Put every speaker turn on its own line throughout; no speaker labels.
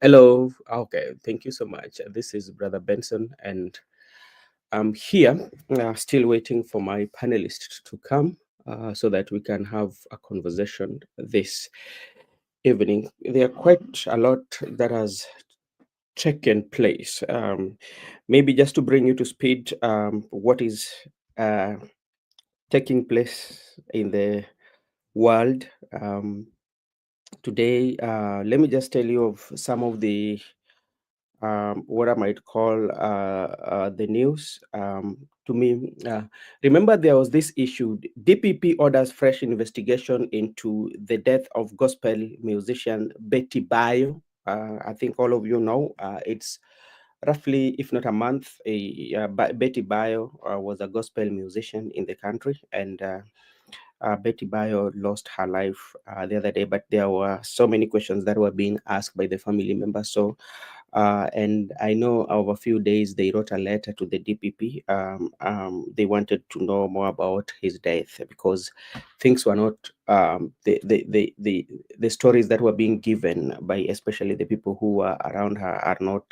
Hello. Okay, thank you so much. This is Brother Benson, and I'm here still waiting for my panelists to come so that we can have a conversation this evening. There are quite a lot that has taken place. Maybe just to bring you to speed, what is uh, taking place in the world today. Let me just tell you of some of the what I might call the news. To me, remember there was this issue. DPP orders fresh investigation into the death of gospel musician Betty Bayo. I think all of you know. It's roughly, if not a month. Betty Bayo was a gospel musician in the country, and Betty Bayo lost her life the other day. But there were so many questions that were being asked by the family members. So and I know over a few days they wrote a letter to the DPP. They wanted to know more about his death because things were not the stories that were being given by especially the people who were around her are not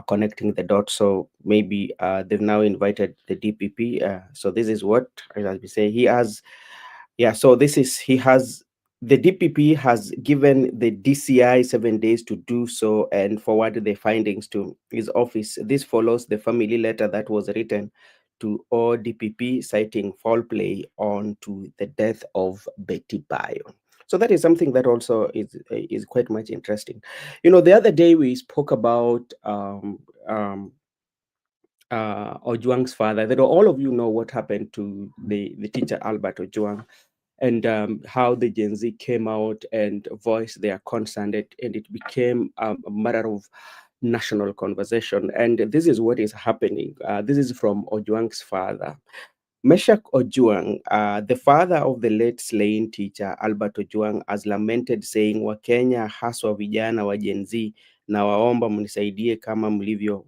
connecting the dots. So maybe they've now invited the DPP. So this is what, as we say, he has. Yeah, so this is he has the DPP has given the DCI 7 days to do so and forward the findings to his office. This follows the family letter that was written to all DPP citing foul play on to the death of Betty Bayo. So that is something that also is quite much interesting. You know, the other day we spoke about Ojuang's father. That all of you know what happened to the teacher Albert Ojuang, and how the Gen Z came out and voiced their concern, and it became a matter of national conversation. And this is what is happening. This is from Ojuang's father. Meshak Ojuang, the father of the late slain teacher Albert Ojuang, has lamented saying, Wakenya haswa vijana wa Gen Z na waomba mnisaidie kama mlivyo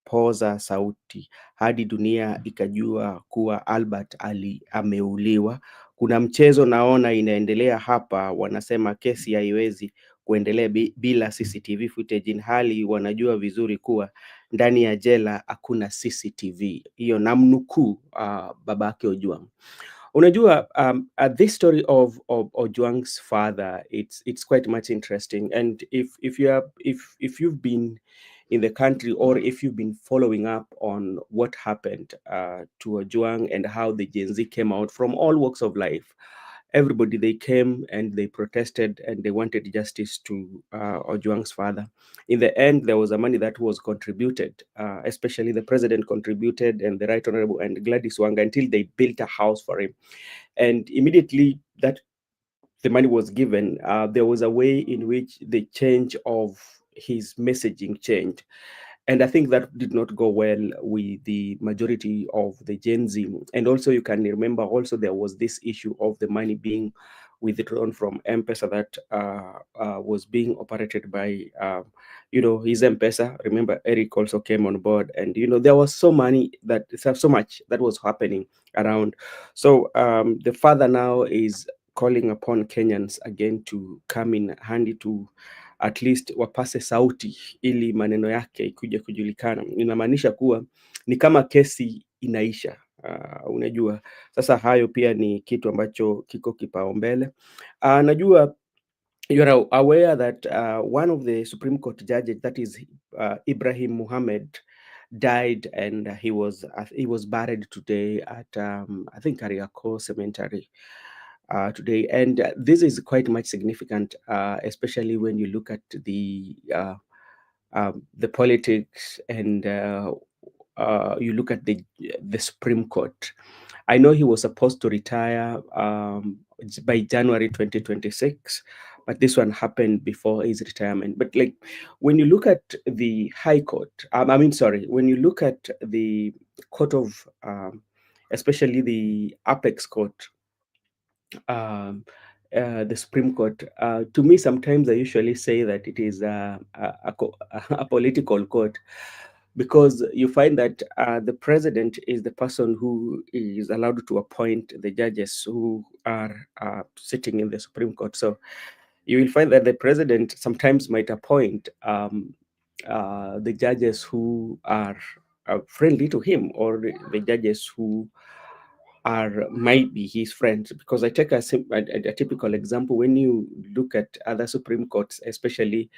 poza sauti hadi dunia ikajua kuwa Albert ameuliwa. Kuna mchezo naona inaendelea hapa, wanasema kesi haiwezi kuendelea bila CCTV footage, in hali wanajua vizuri kuwa ndani ya jela hakuna CCTV. Hiyo namnukuu babake Ojwang. Unajua, this story of Ojwang's father, it's quite much interesting. And if you've been in the country, or if you've been following up on what happened to Ojwang and how the Gen Z came out from all walks of life, everybody, they came and they protested and they wanted justice to Ojwang's father. In the end, there was a money that was contributed, especially the president contributed, and the Right Honorable and Gladys Wanga, until they built a house for him. And immediately that the money was given, there was a way in which the change of his messaging changed. And I think that did not go well with the majority of the Gen Z. And also, you can remember, also there was this issue of the money being withdrawn from M-Pesa that was being operated by, his M-Pesa. Remember, Eric also came on board, and there was so much that was happening around. So the father now is calling upon Kenyans again to come in handy to at least wapase sauti ili maneno yake ikuje kujulikana. Inamaanisha kuwa ni kama kesi inaisha. Unajua, sasa hayo pia ni kitu ambacho kiko kipaumbele. Najua you are aware that one of the Supreme Court judges, that is Ibrahim Muhammad, died, and he was buried today at I think Kariako Cemetery today. And this is quite much significant, especially when you look at the politics, and you look at the Supreme Court. I know he was supposed to retire by January 2026, but this one happened before his retirement. But like, when you look at the High Court, when you look at the Court of, especially the Apex Court, the Supreme Court, to me, sometimes I usually say that it is a political court, because you find that the president is the person who is allowed to appoint the judges who are sitting in the Supreme Court. So you will find that the president sometimes might appoint the judges who are friendly to him, or the judges who are might be his friends. Because I take a typical example. When you look at other Supreme Courts, especially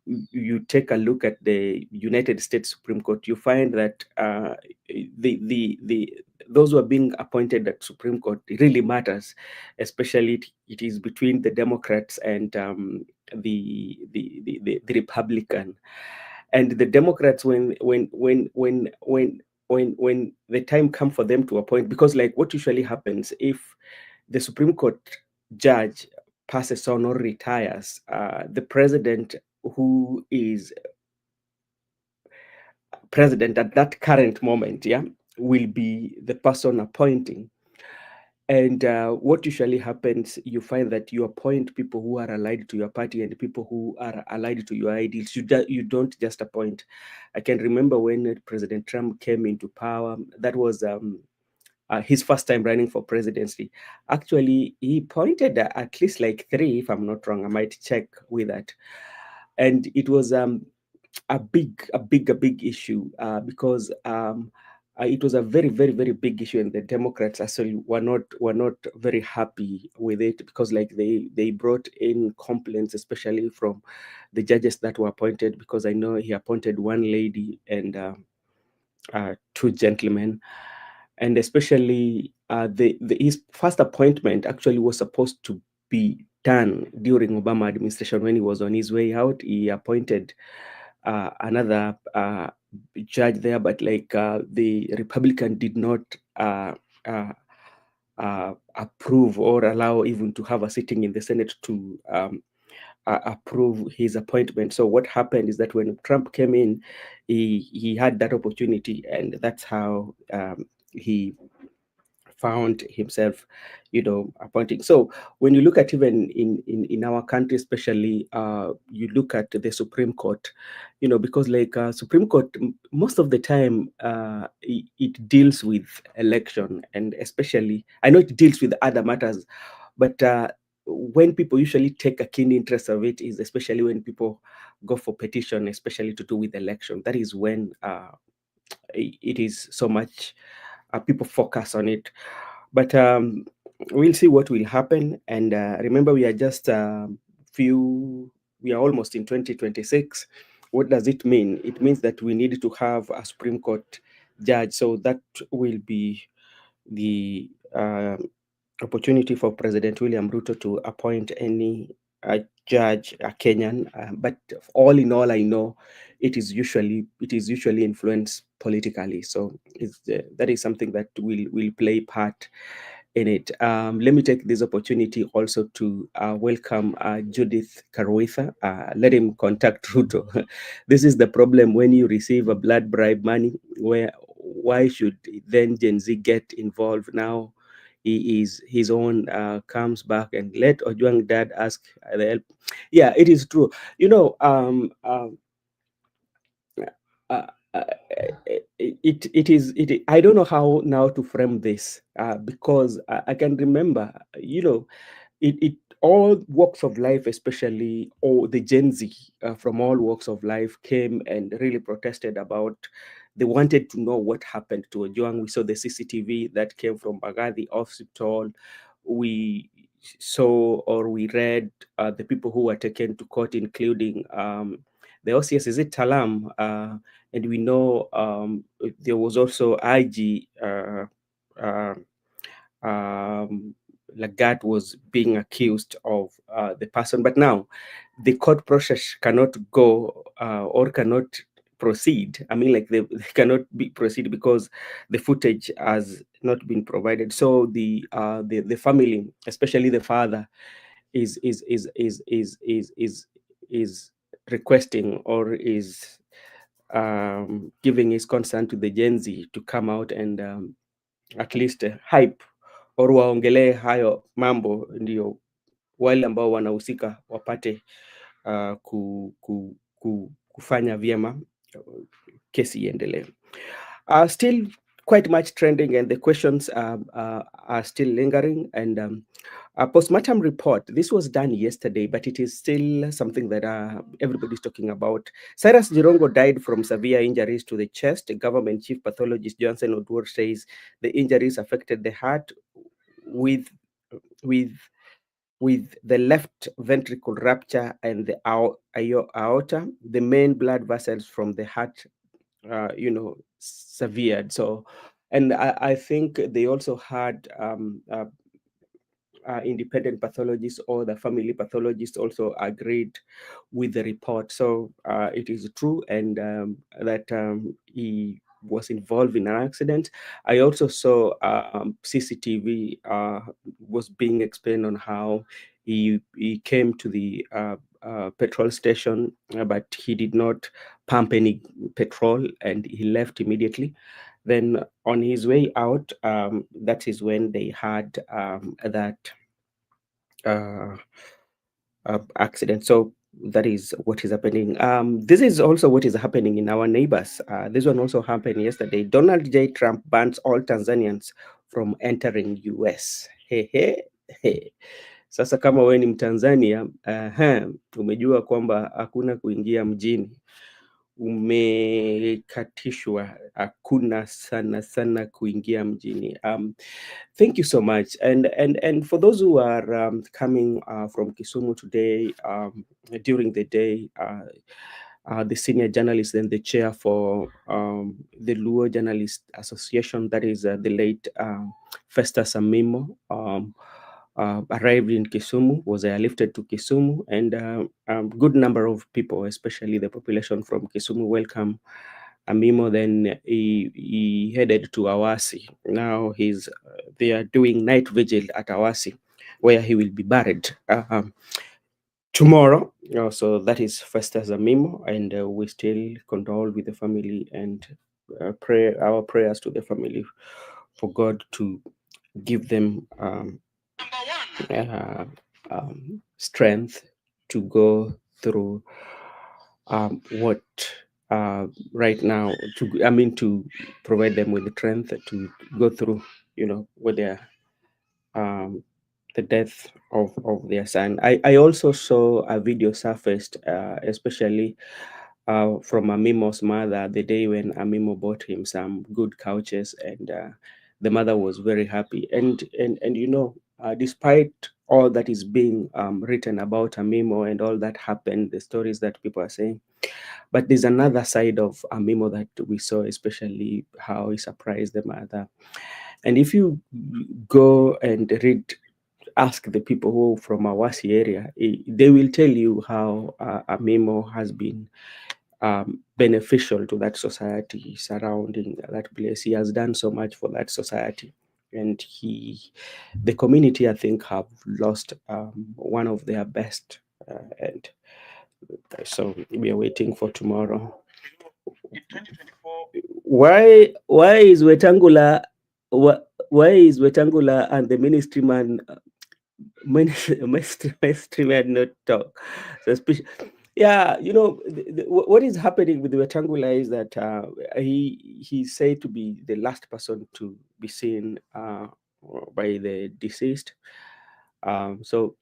you take a look at the United States Supreme Court, you find that the those who are being appointed at Supreme Court, it really matters, especially it is between the Democrats and the Republican. And the Democrats, when the time comes for them to appoint, because like what usually happens if the Supreme Court judge passes on or retires, the president who is president at that current moment, yeah, will be the person appointing. And what usually happens, you find that you appoint people who are allied to your party and people who are allied to your ideals. You don't just appoint. I can remember when President Trump came into power, that was his first time running for presidency. Actually, he appointed at least like three, if I'm not wrong. I might check with that. And it was a big issue because it was a very big issue, and the Democrats actually were not very happy with it, because like they brought in complaints, especially from the judges that were appointed, because I know he appointed one lady and two gentlemen. And especially his first appointment actually was supposed to be done during Obama administration. When he was on his way out, he appointed another judge there, but like the Republican did not uh, approve or allow even to have a sitting in the Senate to approve his appointment. So what happened is that when Trump came in, he had that opportunity, and that's how he found himself, appointing. So when you look at even in our country, especially, you look at the Supreme Court, because like Supreme Court, most of the time, it deals with election, and especially, I know it deals with other matters, but when people usually take a keen interest of it is especially when people go for petition, especially to do with election. That is when it is so much people focus on it. But we'll see what will happen. And remember, we are just we are almost in 2026. What does it mean? It means that we need to have a Supreme Court judge. So that will be the opportunity for President William Ruto to appoint any judge, a Kenyan. But all in all, I know it is usually influenced politically. So that is something that will play part in it. Let me take this opportunity also to welcome Judith Karuitha. Let him contact Ruto. This is the problem when you receive a blood bribe money. Why should then Gen Z get involved now? He is his own comes back, and let Ojwang dad ask the help. Yeah, it is true. Uh, uh, I don't know how now to frame this because I can remember, it all walks of life, especially all the Gen Z from all walks of life came and really protested about. They wanted to know what happened to Ojwang. We saw the CCTV that came from Bagadi Hospital. We saw, or we read, the people who were taken to court, including the OCS, is it Talam? And we know there was also IG. Lagat was being accused of the person, but now the court process cannot go or cannot proceed. I mean, like they cannot be proceed because the footage has not been provided. So the family, especially the father, is requesting, or is giving his consent to the Gen Z to come out and at least hype or waongelee hayo mambo, ndio wale ambao wanahusika wapate kufanya vyema, kesi iendelee. Still quite much trending, and the questions are still lingering. And A postmortem report. This was done yesterday, but it is still something that everybody's talking about. Cyrus Jirongo died from severe injuries to the chest. Government chief pathologist Johnson Odwor says the injuries affected the heart with with with the left ventricle rupture and the aorta, the main blood vessels from the heart, severed. So, and I think they also had independent pathologist or the family pathologist also agreed with the report. So it is true, and that he was involved in an accident. I also saw CCTV was being explained on how he came to the petrol station, but he did not pump any petrol and he left immediately. Then on his way out, that is when they had that uh, accident. So that is what is happening. This is also what is happening in our neighbors. This one also happened yesterday. Donald J. Trump bans all Tanzanians from entering US. He, he, he. Sasa kama wewe ni Mtanzania, umejua kwamba hakuna kuingia mjini, umekatishwa, hakuna sana kuingia mjini. Thank you so much. And for those who are coming from Kisumu today, during the day, the senior journalist and the chair for the Luo Journalist Association, that is the late Festus Amimo, arrived in Kisumu, was airlifted to Kisumu, and good number of people, especially the population from Kisumu, welcome Amimo. Then he headed to Awasi. Now they are doing night vigil at Awasi, where he will be buried tomorrow. So that is Festus Amimo, and we still condole with the family and pray our prayers to the family for God to give them strength to go through what right now, to provide them with the strength to go through, with their the death of their son. I also saw a video surfaced, especially from Amimo's mother, the day when Amimo bought him some good couches, and the mother was very happy. And despite all that is being written about Amimo and all that happened, the stories that people are saying, but there's another side of Amimo that we saw, especially how he surprised the mother. And if you go and ask the people who from Awasi area, they will tell you how Amimo has been beneficial to that society surrounding that place. He has done so much for that society, and the community, I think, have lost one of their best, and so we are waiting for tomorrow. Why is Wetangula and the ministry man ministry man not talk? So yeah, what is happening with Wetangula is that he's said to be the last person to be seen by the deceased. So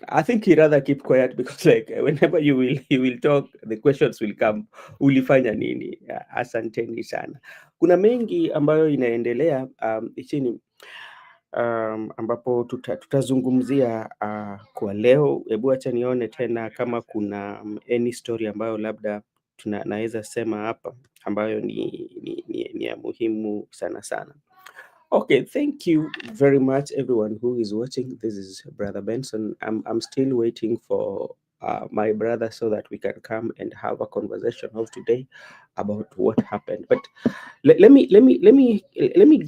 I think he rather keep quiet, because like whenever you will talk, the questions will come. Ulifanya nini? Asanteni sana. Kuna mengi ambayo inaendelea nchini, ambapo tutazungumzia kwa leo. Hebu acha nione tena kama kuna any story ambayo labda naweza sema hapa ambayo ni ya muhimu sana. Okay, thank you very much, everyone who is watching. This is Brother Benson. I'm still waiting for my brother so that we can come and have a conversation of today about what happened. But let me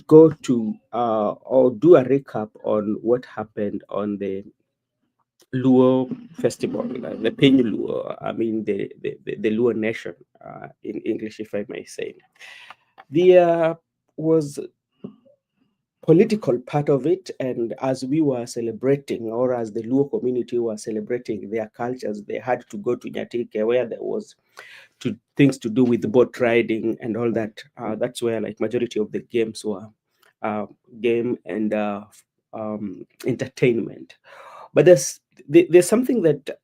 go to or do a recap on what happened on the Luo festival, the Penyu Luo. I mean the Luo nation, in English, if I may say. There was political part of it, and as we were celebrating, or as the Luo community were celebrating their cultures, they had to go to Nyatike, where there was things to do with boat riding and all that. That's where like majority of the games were game and entertainment. But there's something that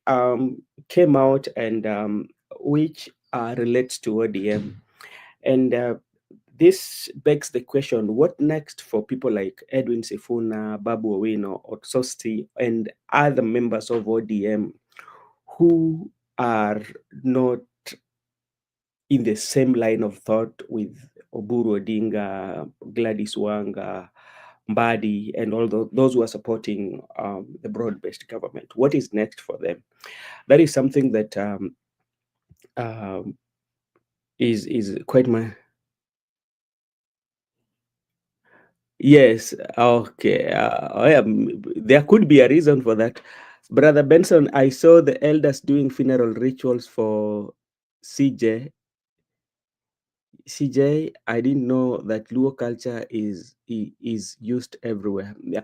came out and which relates to ODM, and this begs the question: what next for people like Edwin Sifuna, Babu Owino, Otsosti, and other members of ODM who are not in the same line of thought with Oburu Odinga, Gladys Wanga, Mbadi, and all those who are supporting the broad-based government? What is next for them? That is something that um, is quite my. Yes, okay. There could be a reason for that. Brother Benson, I saw the elders doing funeral rituals for CJ. CJ, I didn't know that Luo culture is used everywhere. Yeah,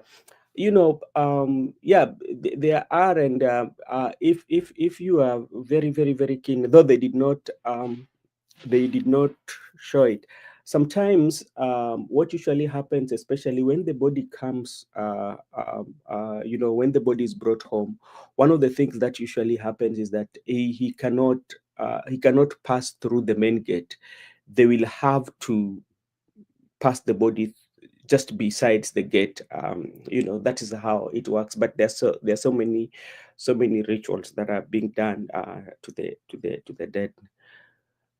yeah, there are, and if you are very keen, though they did not show it. Sometimes what usually happens, especially when the body comes, when the body is brought home, one of the things that usually happens is that he cannot pass through the main gate. They will have to pass the body just besides the gate. That is how it works. But there's so many rituals that are being done to the dead.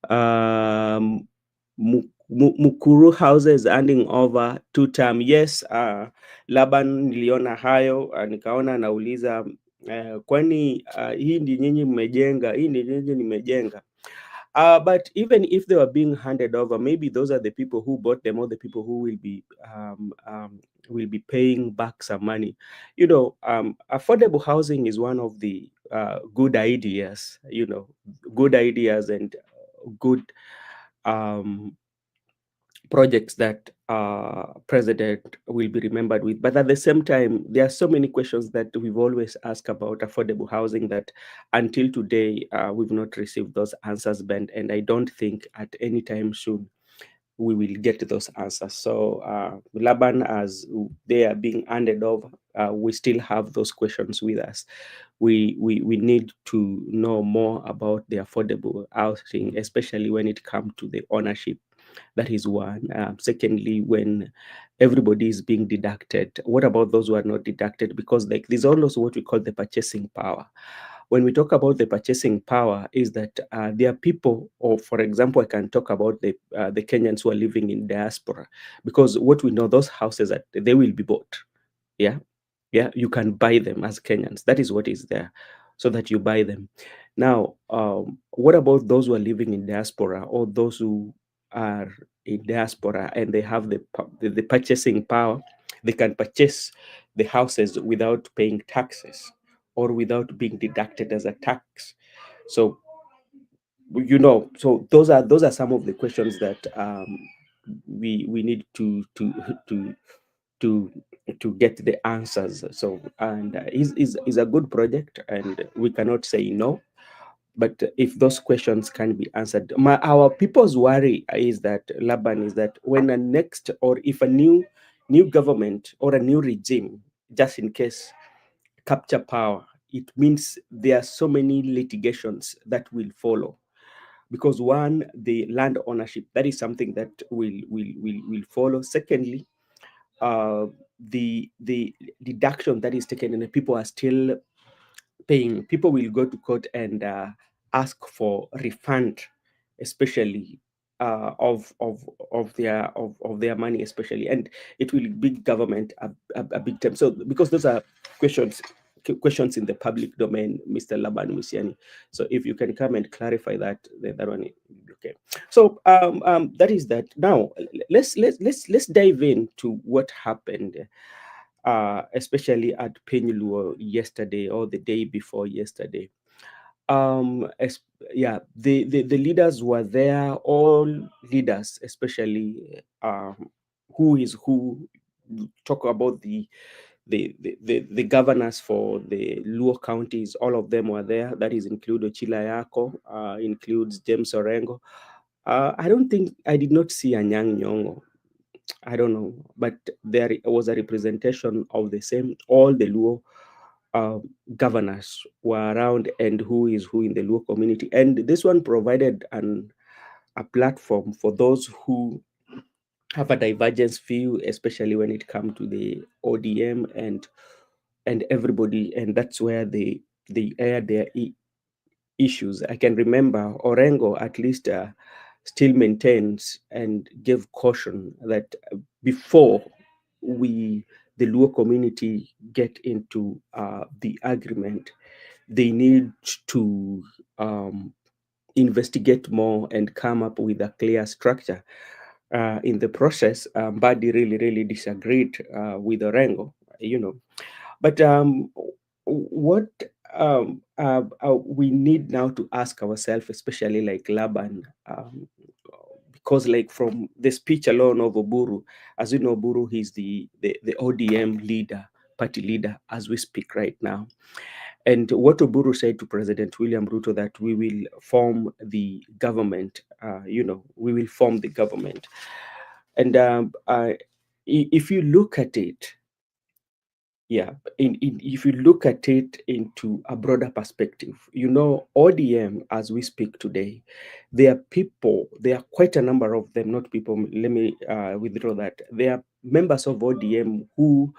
um, Mukuru houses handing over 2 term. Yes, Laban niliona hayo, nikaona anauliza kwani hii ndi nyinyi mmejenga, hii ndi nyinyi nimejenga. But even if they were being handed over, maybe those are the people who bought them or the people who will be paying back some money. Affordable housing is one of the good ideas, and good projects that president will be remembered with. But at the same time, there are so many questions that we've always asked about affordable housing that until today, we've not received those answers, Ben. And I don't think at any time soon we will get those answers. So Laban, as they are being handed over, we still have those questions with us. We need to know more about the affordable housing, especially when it comes to the ownership. That is one. Secondly, when everybody is being deducted, what about those who are not deducted? Because there's also what we call the purchasing power. When we talk about the purchasing power, is that there are people, or for example, I can talk about the Kenyans who are living in diaspora, because what we know, those houses that they will be bought. Yeah, you can buy them as Kenyans. That is what is there, so that you buy them. Now, what about those who are living in diaspora, or those who are in diaspora and they have the purchasing power? They can purchase the houses without paying taxes or without being deducted as a tax. So so those are some of the questions that we need to to to get the answers. So, and is a good project, and we cannot say no. But if those questions can be answered, our people's worry is that, Laban, is that when a next, or if a new government or a new regime, just in case, capture power, it means there are so many litigations that will follow. Because one, the land ownership, that is something that will follow. Secondly, the deduction that is taken, and the people are still paying. People will go to court and ask for refund, especially of their money, especially, and it will be government a big time. So because those are questions in the public domain, Mr. Laban Musiani. So if you can come and clarify that, then that one will be okay. So that is that. Now let's dive into what happened, especially at Penyulo yesterday or the day before yesterday. The leaders were there, all leaders, especially who talk about the governors for the Luo counties. All of them were there. That is include Ochila Yako, includes James Orengo. I did not see Anyang' Nyong'o. I don't know, but there was a representation of the same. All the Luo uh, governors were around, and who is who in the Luo community. And this one provided a platform for those who have a divergence view, especially when it comes to the ODM and everybody. And that's where they air their issues. I can remember Orengo at least still maintains and gave caution that before we, the Luo community, get into the agreement, they need to investigate more and come up with a clear structure. In the process, Badi really disagreed with Orengo, you know. But what we need now to ask ourselves, especially like Laban, because like from the speech alone of Oburu, as you know, Oburu, he's the ODM leader, party leader, as we speak right now. And what Oburu said to President William Ruto, that we will form the government, we will form the government. And if you look at it, yeah, if you look at it into a broader perspective, ODM, as we speak today, there are people, there are quite a number of them, not people, let me withdraw that. There are members of ODM who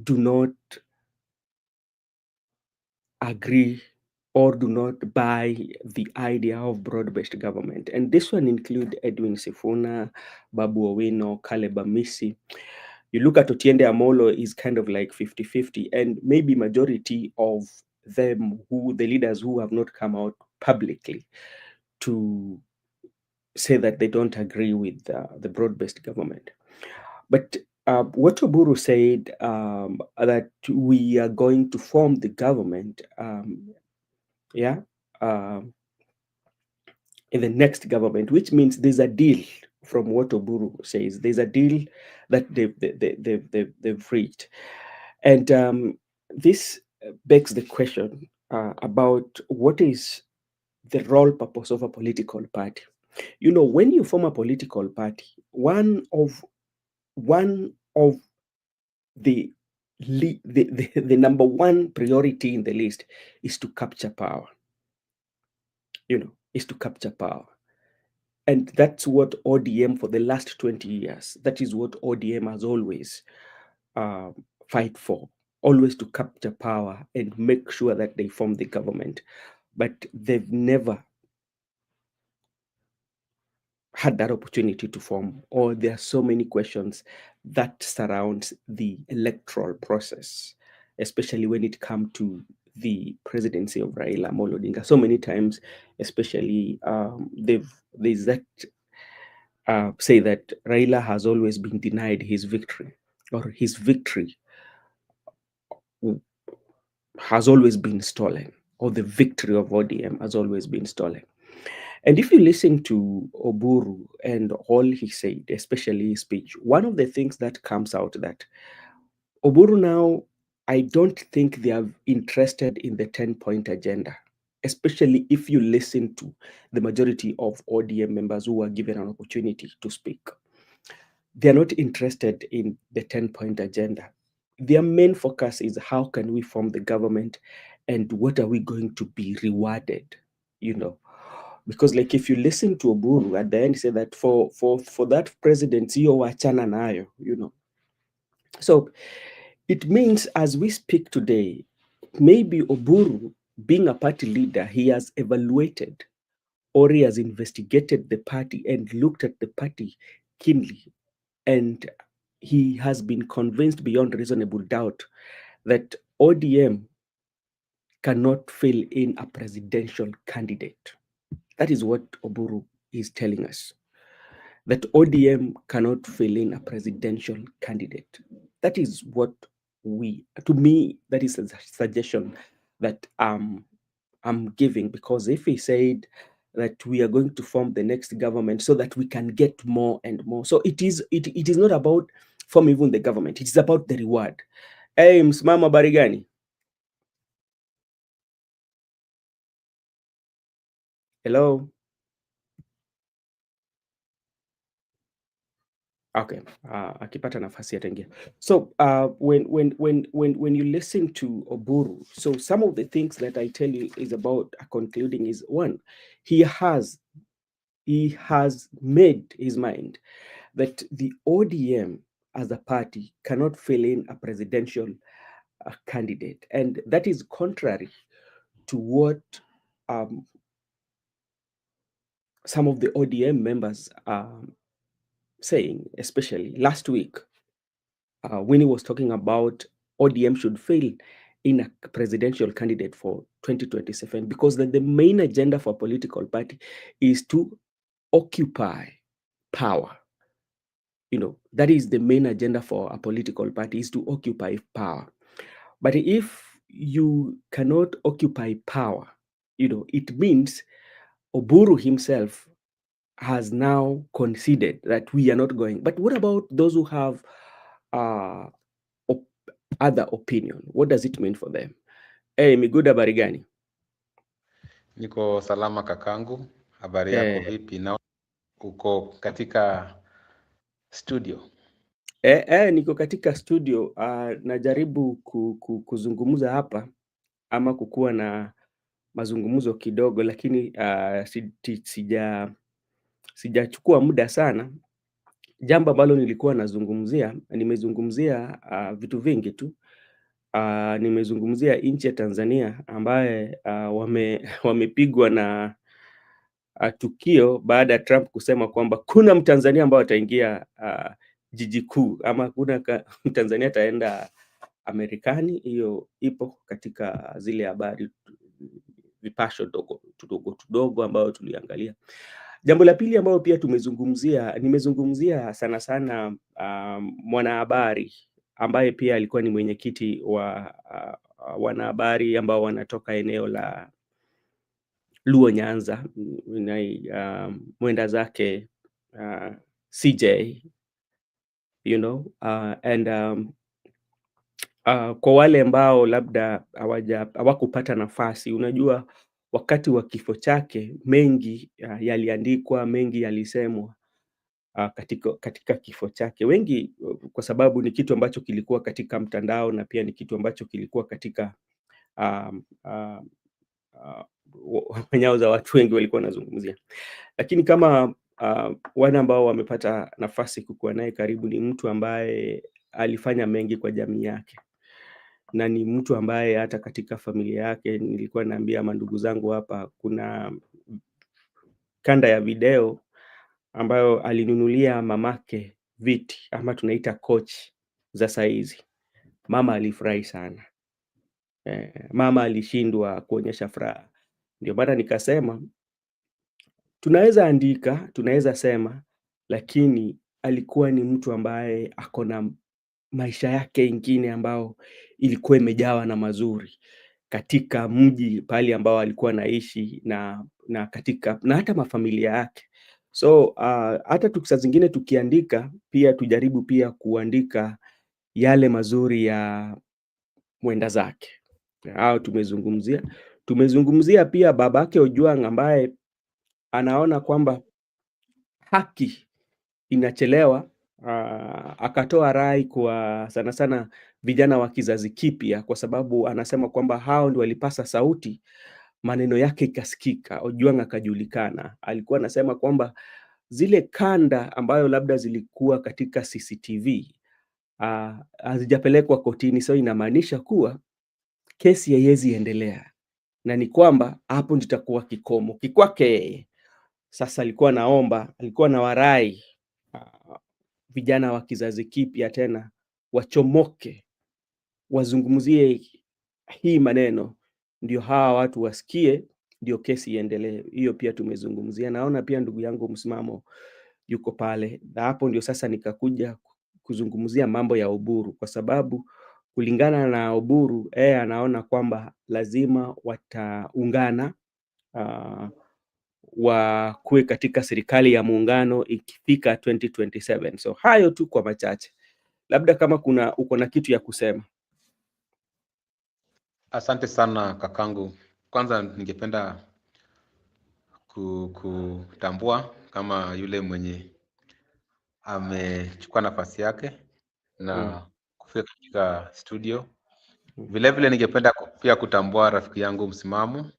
do not agree or do not buy the idea of broad-based government. And this one include Edwin Sifuna, Babu Owino, Caleb Amisi. You look at Otiende Amolo is kind of like 50-50, and maybe majority of them, who the leaders who have not come out publicly to say that they don't agree with the broad-based government. But what Oburu said, that we are going to form the government, yeah, um, in the next government, which means there's a deal. From what Oburu says, there's a deal that they've reached. And this begs the question about what is the role purpose of a political party. When you form a political party, one of the the number one priority in the list is to capture power. Is to capture power. And that's what ODM for the last 20 years, that is what ODM has always fight for, always to capture power and make sure that they form the government. But they've never had that opportunity to form, or there are so many questions that surrounds the electoral process, especially when it comes to the presidency of Raila Amolo Odinga. So many times, especially there's that say that Raila has always been denied his victory, or his victory has always been stolen, or the victory of ODM has always been stolen. And if you listen to Oburu and all he said, especially his speech, one of the things that comes out that Oburu now, I don't think they are interested in the 10-point agenda, especially if you listen to the majority of ODM members who were given an opportunity to speak. They're not interested in the 10-point agenda. Their main focus is how can we form the government and what are we going to be rewarded, because like if you listen to Oburu at the end, he said that for that presidency, wachana nayo, So it means as we speak today, maybe Oburu, being a party leader, he has evaluated or he has investigated the party and looked at the party keenly, and he has been convinced beyond reasonable doubt that ODM cannot fill in a presidential candidate. That is what Oburu is telling us, that ODM cannot fill in a presidential candidate. That is what to me, that is a suggestion that I'm giving, because if he said that we are going to form the next government so that we can get more and more, so it is not about forming even the government, it is about the reward. Hey, msimama barigani. Hello. Okay, akipata nafasi ataingia. So when you listen to Oburu, so some of the things that I tell you is about concluding is one, he has made his mind that the ODM as a party cannot fill in a presidential candidate, and that is contrary to what um, some of the ODM members are saying, especially last week when he was talking about ODM should fail in a presidential candidate for 2027 because the main agenda for a political party is to occupy power. That is the main agenda for a political party, is to occupy power. But if you cannot occupy power, it means Oburu himself has now conceded that we are not going. But what about those who have uh, other opinion? What does it mean for them? Hey, Miguda, habari gani?
Niko salama kakangu, habari yako vipi? Na uko katika studio?
Niko katika studio. Najaribu kuzungumza hapa ama kukuwa na mazungumzo kidogo, lakini sijachukua muda sana. Jambo ambalo nilikuwa nimezungumzia vitu vingi tu. Nimezungumzia nchi ya Tanzania ambaye wamepigwa na tukio baada ya Trump kusema kwamba kuna Mtanzania ambao ataingia jiji kuu ama kuna Mtanzania ataenda Amerikani. Hiyo ipo katika zile habari vipasho tudogo ambayo tuliangalia. Jambo la pili ambayo pia nimezungumzia sana sana mwanahabari ambaye pia alikuwa ni mwenyekiti wa wanahabari ambao wanatoka eneo la Luo Nyanza, mwenda zake CJ, and kwa wale ambao labda hawakupata nafasi, unajua wakati wa kifo chake mengi yaliandikwa, mengi yalisemwa katika kifo chake, wengi kwa sababu ni kitu ambacho kilikuwa katika mtandao na pia ni kitu ambacho kilikuwa katika nyao za watu wengi walikuwa wanazungumzia. Lakini kama wale ambao wamepata nafasi kukuwa naye karibu, ni mtu ambaye alifanya mengi kwa jamii yake, na ni mtu ambaye hata katika familia yake, nilikuwa naambia mandugu zangu hapa, kuna kanda ya video ambayo alinunulia mamake viti ama tunaita coach za saizi. Mama alifurahi sana. Mama alishindwa kuonyesha furaha. Ndio maana nikasema tunaweza andika, tunaweza sema, lakini alikuwa ni mtu ambaye ako na maisha yake ingine ambao ilikuwa imejawa na mazuri katika mji pale ambao alikuwa anaishi na katika na hata mafamilia yake. So hata saa zingine tukiandika pia tujaribu pia kuandika yale mazuri ya mwenda zake. Hao tumezungumzia pia babake Ojwang ambaye anaona kwamba haki inachelewa. Akatoa rai kwa sana sana vijana wa kizazi kipya, kwa sababu anasema kwamba hao ndio walipasa sauti, maneno yake ikasikika, Ojwang akajulikana. Alikuwa anasema kwamba zile kanda ambayo labda zilikuwa katika CCTV hazijapelekwa kotini, so inamaanisha kuwa kesi haiwezi endelea, na ni kwamba hapo nditakuwa kikomo kikwake. Sasa alikuwa na warai vijana wa kizazi kipya tena wachomoke, wazungumzie hii maneno, ndio hawa watu wasikie, ndio kesi iendelee. Hiyo pia tumezungumzia. Naona pia ndugu yangu Msimamo yuko pale, na hapo ndio sasa nikakuja kuzungumzia mambo ya Oburu, kwa sababu kulingana na Oburu anaona kwamba lazima wataungana wakuwe katika serikali ya muungano ikifika 2027. So hayo tu kwa machache, labda kama uko na kitu ya kusema.
Asante sana kakangu. Kwanza ningependa kutambua kama yule mwenye amechukua nafasi yake na kufika katika studio.
Mm.
Vilevile ningependa pia kutambua rafiki yangu Msimamo,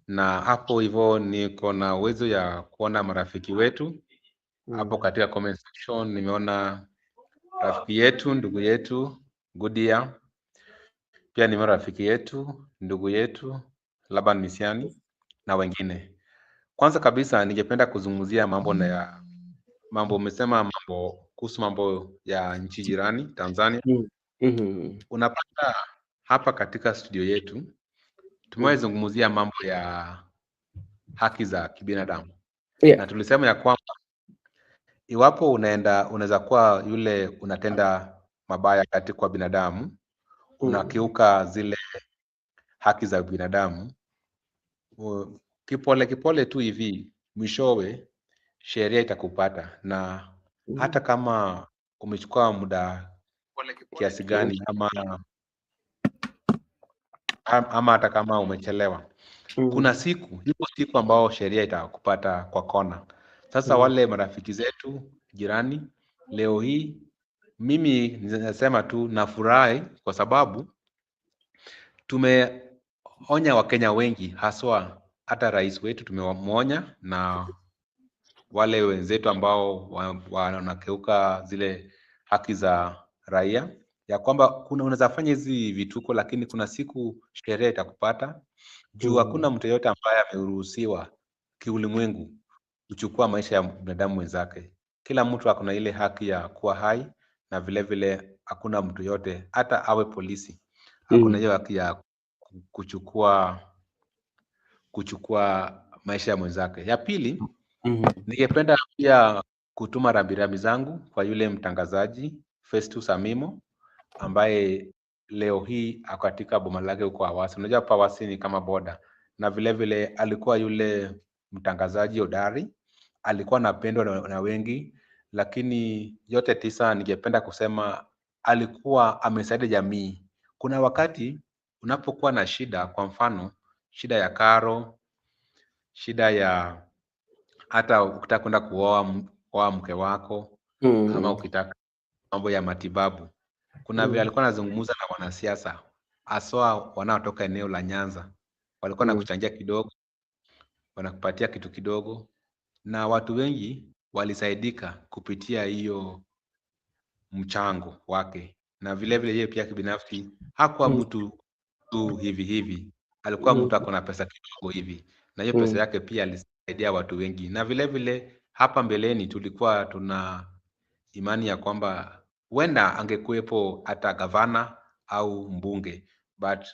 na hapo hivyo niko na uwezo ya kuona marafiki wetu hapo katika comment section. Nimeona rafiki yetu, ndugu yetu Gudia, pia nimeona rafiki yetu, ndugu yetu Laban Misiani na wengine. Kwanza kabisa ningependa kuzungumzia mambo umesema kuhusu mambo ya nchi jirani Tanzania. Unapata hapa katika studio yetu tumewahi zungumzia mambo ya haki za kibinadamu. Na tulisema ya kwamba iwapo unaweza kuwa yule unatenda mabaya kwa binadamu, unakiuka zile haki za binadamu, kipole kipole tu hivi, mwishowe sheria itakupata. Na hata kama umechukua muda kiasi gani ama hata kama umechelewa, kuna ipo siku ambao sheria itakupata kwa kona. Sasa wale marafiki zetu jirani, leo hii mimi ninasema tu nafurahi kwa sababu tumeonya Wakenya wengi, haswa hata rais wetu tumemwonya, na wale wenzetu ambao wanakeuka zile haki za raia, ya kwamba unaweza fanya hizi vituko, lakini kuna siku sheria itakupata. Juu hakuna mtu yeyote ambaye ameruhusiwa kiulimwengu kuchukua maisha ya binadamu wenzake. Kila mtu akona ile haki ya kuwa hai, na vile vile hakuna mtu yote, hata awe polisi, akona hiyo haki ya kuchukua maisha ya mwenzake. Ya pili, ningependa pia kutuma rambirambi zangu kwa yule mtangazaji Festus Amimo, ambaye leo hii ako katika boma lake huko Awasi. Unajua hapa Awasi ni kama boda, na vile vile alikuwa yule mtangazaji hodari, alikuwa anapendwa na wengi, lakini yote tisa ningependa kusema alikuwa amesaidia jamii. Kuna wakati unapokuwa na shida, kwa mfano shida ya karo, shida ya hata ukitaka kwenda kuoa mke wako, ama ukitaka mambo ya matibabu, kuna vile alikuwa anazungumza na wanasiasa, haswa wanaotoka eneo la Nyanza. Walikuwa nakuchangia kidogo, wanakupatia kitu kidogo, na watu wengi walisaidika kupitia hiyo mchango wake. Na vile vile yeye pia kibinafsi hakuwa mtu tu hivi hivi, alikuwa mtu ako na pesa kidogo hivi, na hiyo pesa yake pia alisaidia watu wengi. Na vile vile hapa mbeleni tulikuwa tuna imani ya kwamba huenda angekuwepo hata gavana au mbunge, but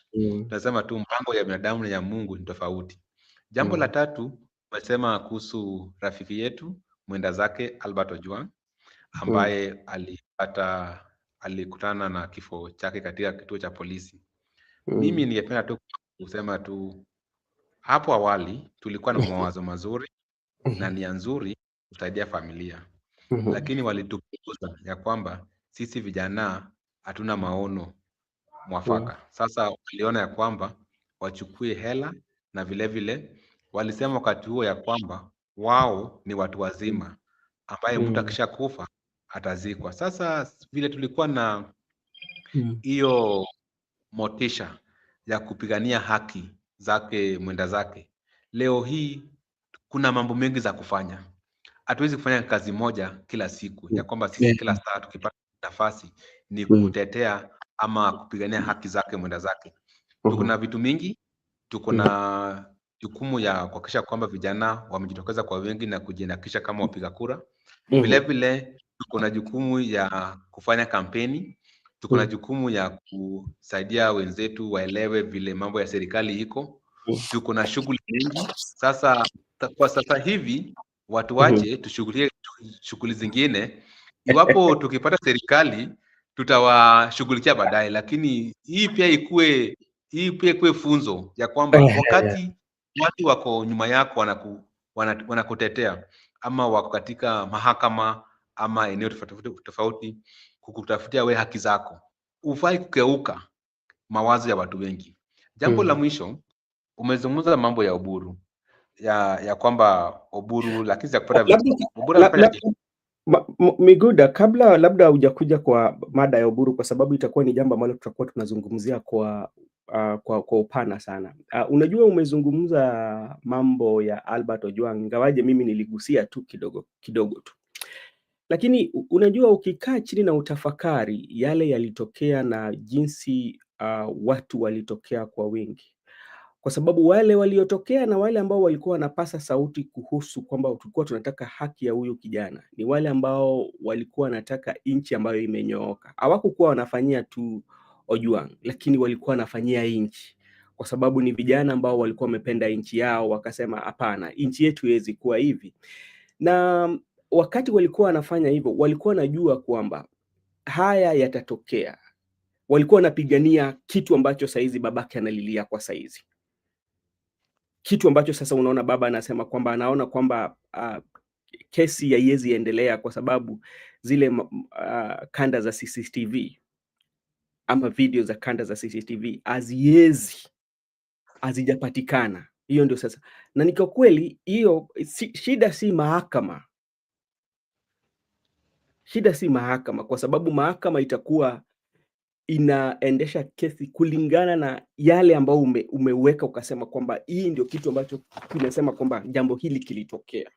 tunasema tu mpango ya binadamu na ya Mungu ni tofauti. Jambo la tatu, umesema kuhusu rafiki yetu mwenda zake Albert Ojwang, ambaye alikutana na kifo chake katika kituo cha polisi. Mimi ningependa tu kusema tu, hapo awali tulikuwa na mawazo mazuri na nia nzuri kusaidia familia, lakini walitukuza ya kwamba sisi vijana hatuna maono mwafaka. Sasa waliona ya kwamba wachukue hela, na vile vile walisema wakati huo ya kwamba wao ni watu wazima, ambaye mtu akisha kufa atazikwa. Sasa vile tulikuwa na hiyo motisha ya kupigania haki zake mwenda zake, leo hii kuna mambo mengi za kufanya. Hatuwezi kufanya kazi moja kila siku, ya kwamba sisi kila saa tukipata nafasi ni kutetea ama kupigania haki zake mwenda zake. Tuko na vitu mingi, tuko na jukumu ya kuhakikisha kwamba vijana wamejitokeza kwa wengi na kujiandikisha kama wapiga kura. Vile vile tuko na jukumu ya kufanya kampeni, tuko na jukumu ya kusaidia wenzetu waelewe vile mambo ya serikali iko. Tuko na shughuli nyingi. Sasa kwa sasa hivi watu wache tushughulie shughuli zingine. Iwapo tukipata serikali tutawashughulikia baadaye, lakini hii pia ikuwe funzo ya kwamba wakati watu wako nyuma yako wanakutetea, ama wako katika mahakama ama eneo tofauti kukutafutia we haki zako, hufai kukeuka mawazo ya watu wengi. Jambo la mwisho, umezungumza mambo ya Oburu ya kwamba Oburu, lakini za kupata Oburu anafanya
Miguda, kabla labda hujakuja kwa mada ya Oburu, kwa sababu itakuwa ni jambo ambalo tutakuwa tunazungumzia kwa upana sana. Unajua, umezungumza mambo ya Albert Ojwang, ingawaje mimi niligusia tu kidogo tu, lakini unajua, ukikaa chini na utafakari yale yalitokea na jinsi watu walitokea kwa wingi, kwa sababu wale waliotokea na wale ambao walikuwa wanapasa sauti kuhusu kwamba tulikuwa tunataka haki ya huyu kijana ni wale ambao walikuwa wanataka nchi ambayo imenyooka. Hawakukuwa wanafanyia tu Ojwang, lakini walikuwa wanafanyia nchi, kwa sababu ni vijana ambao walikuwa wamependa nchi yao, wakasema hapana, nchi yetu haiwezi kuwa hivi. Na wakati walikuwa wanafanya hivyo, walikuwa wanajua kwamba haya yatatokea. Walikuwa wanapigania kitu ambacho saizi babake analilia kwa saizi, kitu ambacho sasa unaona baba anasema kwamba anaona kwamba kesi haiwezi endelea kwa sababu zile kanda za CCTV ama video za kanda za CCTV hazijapatikana. Hiyo ndio sasa, na ni kwa kweli hiyo shida si mahakama, shida si mahakama, kwa sababu mahakama itakuwa inaendesha kesi kulingana na yale ambao umeweka ukasema kwamba hii ndio kitu ambacho kinasema kwamba jambo hili kilitokea.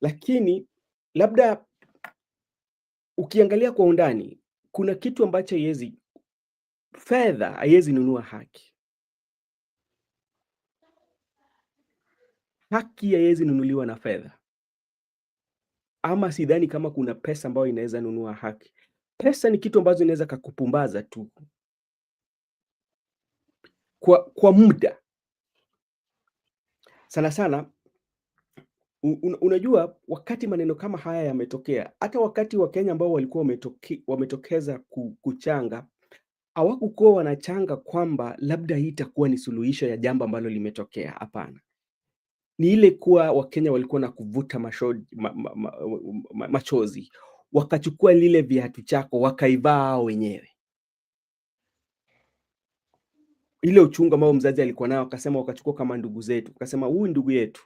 Lakini labda ukiangalia kwa undani, kuna kitu ambacho fedha haiwezi nunua haki. Haki haiwezi nunuliwa na fedha, ama sidhani kama kuna pesa ambayo inaweza nunua haki. Pesa ni kitu ambacho inaweza kukupumbaza tu kwa muda sana sana. Unajua, wakati maneno kama haya yametokea, hata wakati wa Kenya ambao walikuwa wametokeza kuchanga, hawakukuwa wanachanga kwamba labda hii itakuwa ni suluhisho ya jambo ambalo limetokea. Hapana, ni ile kuwa Wakenya walikuwa na kuvuta machozi, wakachukua lile viatu chako wakaivaa wenyewe. Ile uchungu ambao mzazi alikuwa nao, akasema wakachukua kama ndugu zetu, akasema huyu ndugu yetu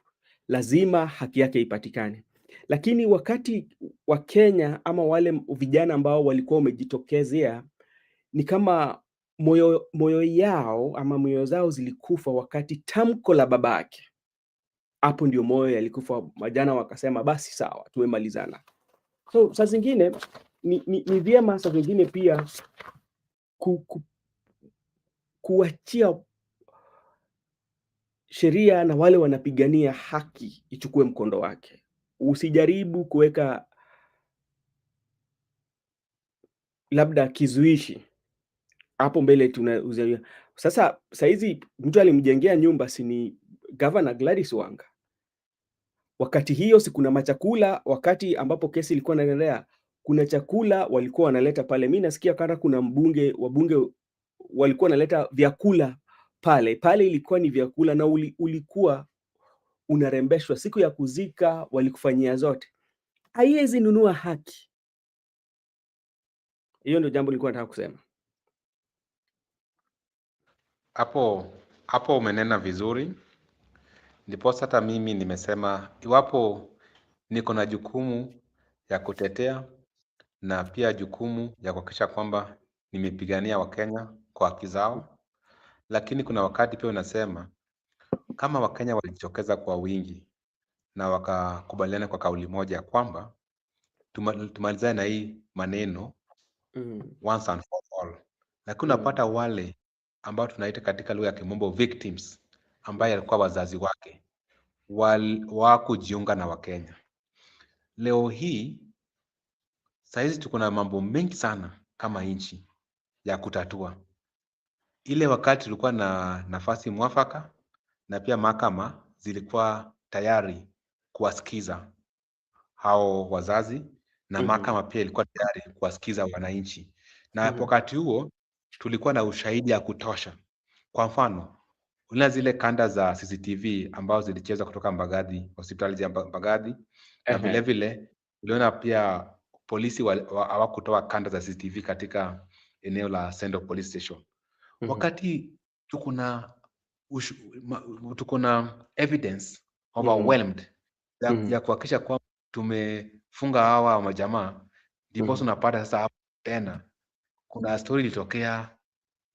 lazima haki yake ipatikane. Lakini wakati wa Kenya ama wale vijana ambao walikuwa wamejitokezea, ni kama moyo yao ama moyo zao zilikufa wakati tamko la babake. Hapo ndio moyo yalikufa. Majana wakasema basi sawa, tumemalizana. So saa zingine ni vyema saa zingine pia kuachia sheria na wale wanapigania haki ichukue mkondo wake. Usijaribu kuweka labda kizuishi hapo mbele. Sasa saizi mtu alimjengea nyumba, si ni Governor Gladys Wanga. Wakati hiyo si kuna machakula, wakati ambapo kesi ilikuwa inaendelea, kuna chakula walikuwa wanaleta pale. Mimi nasikia kana kuna wabunge walikuwa wanaleta vyakula pale. Ilikuwa ni vyakula na ulikuwa unarembeshwa. Siku ya kuzika walikufanyia zote. Haiwezi nunua haki. Hiyo ndio jambo nilikuwa nataka kusema.
Hapo umenena vizuri. Ndipo hata mimi nimesema iwapo niko na jukumu ya kutetea na pia jukumu ya kuhakikisha kwamba nimepigania Wakenya kwa haki zao, lakini kuna wakati pia unasema kama Wakenya walijitokeza kwa wingi na wakakubaliana kwa kauli moja kwamba tumalizane na hii maneno once and for all, lakini unapata wale ambao tunaita katika lugha ya kimombo victims, ambaye alikuwa wazazi wake hawakujiunga na Wakenya. Leo hii saizi tuko na mambo mengi sana kama nchi ya kutatua. Ile wakati tulikuwa na nafasi mwafaka na pia mahakama zilikuwa tayari kuwasikiza hao wazazi na mahakama pia ilikuwa tayari kuwasikiza wananchi. Na wakati huo tulikuwa na ushahidi ya kutosha. Kwa mfano, una zile kanda za CCTV ambao zilichezwa kutoka Mbagathi, hospitali ya Mbagathi, na vile vile uliona pia polisi hawakutoa kanda za CCTV katika eneo la Central Police Station. Wakati tuko na evidence overwhelmed ya kuhakikisha kwamba kufunga hawa majamaa, ndipo unapata sasa hapo tena kuna story ilitokea,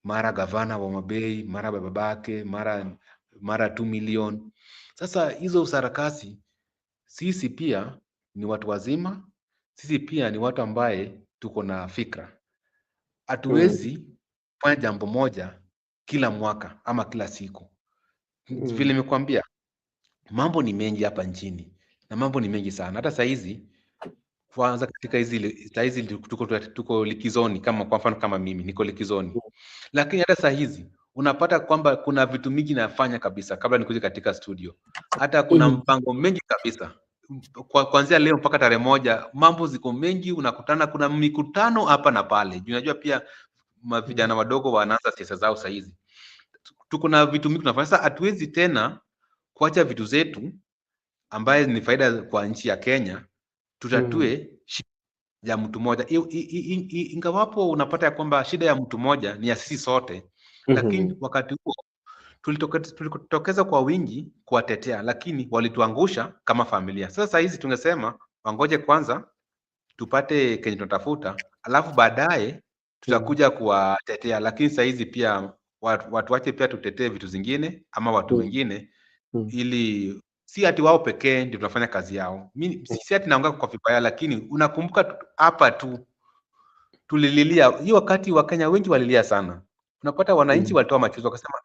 mara gavana wa Mabei, mara babake, mara 2 million. Sasa hizo sarakasi, sisi pia ni watu wazima, sisi pia ni watu ambaye tuko na fikra. Hatuwezi fanya jambo moja kila mwaka ama kila siku. Vile nimekuambia, mambo ni mengi hapa nchini na mambo ni mengi sana. Hata saizi kwanza katika hizi tuko likizoni, kama kwa mfano kama mimi niko likizoni, lakini hata saa hizi unapata kwamba kuna vitu mingi nafanya kabisa kabla nikuje katika studio. Hata kuna mpango mengi kabisa kuanzia leo mpaka tarehe 1, mambo ziko mengi, unakutana, kuna mikutano hapa na pale. Unajua pia vijana wadogo wanaanza siasa zao saa hizi, tuko na vitu mingi tunafanya. Sasa hatuwezi tena kuacha vitu zetu ambaye ni faida kwa nchi ya Kenya tutatue shida ya mtu mmoja. Ingawapo unapata ya kwamba shida ya mtu mmoja ni ya sisi sote, lakini wakati huo tulitokeza kwa wingi kuwatetea, lakini walituangusha kama familia. Sasa hizi tungesema wangoje kwanza tupate kenye tunatafuta, alafu baadaye tutakuja kuwatetea. Lakini saa hizi pia watu wache pia tutetee vitu zingine ama watu wengine, ili si ati wao pekee ndio tunafanya kazi yao. Mimi si ati naongea kwa vibaya, lakini unakumbuka hapa tu tulililia hiyo wakati, Wakenya wengi walilia sana. Unapata wananchi walitoa machozi wakasema,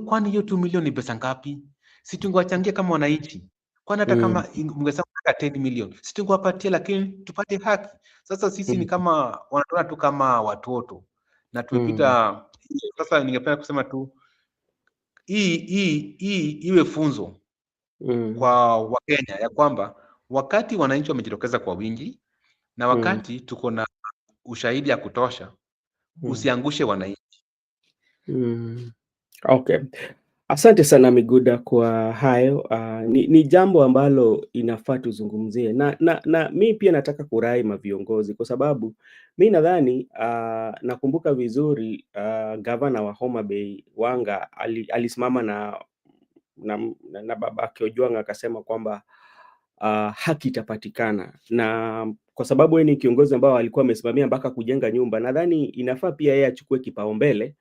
kwani hiyo 2 milioni ni pesa ngapi? Si tungewachangia kama wananchi? Kwani hata kama mngesema 10 milioni si tungewapatia, lakini tupate haki. Sasa sisi ni kama wanatuona tu kama watoto na tumepita. Sasa ningependa kusema tu hii iwe funzo kwa Wakenya ya kwamba wakati wananchi wamejitokeza kwa wingi na wakati tuko na ushahidi ya kutosha, usiangushe wananchi.
Okay. Asante sana Miguda kwa hayo. Ni jambo ambalo inafaa tuzungumzie na mi pia nataka kurai maviongozi, kwa sababu mi nadhani nakumbuka vizuri gavana wa Homa Bay Wanga alisimama na babake Ojwang akasema kwamba haki itapatikana, na kwa sababu yeye ni kiongozi ambao alikuwa amesimamia mpaka kujenga nyumba, nadhani inafaa pia yeye achukue kipaumbele,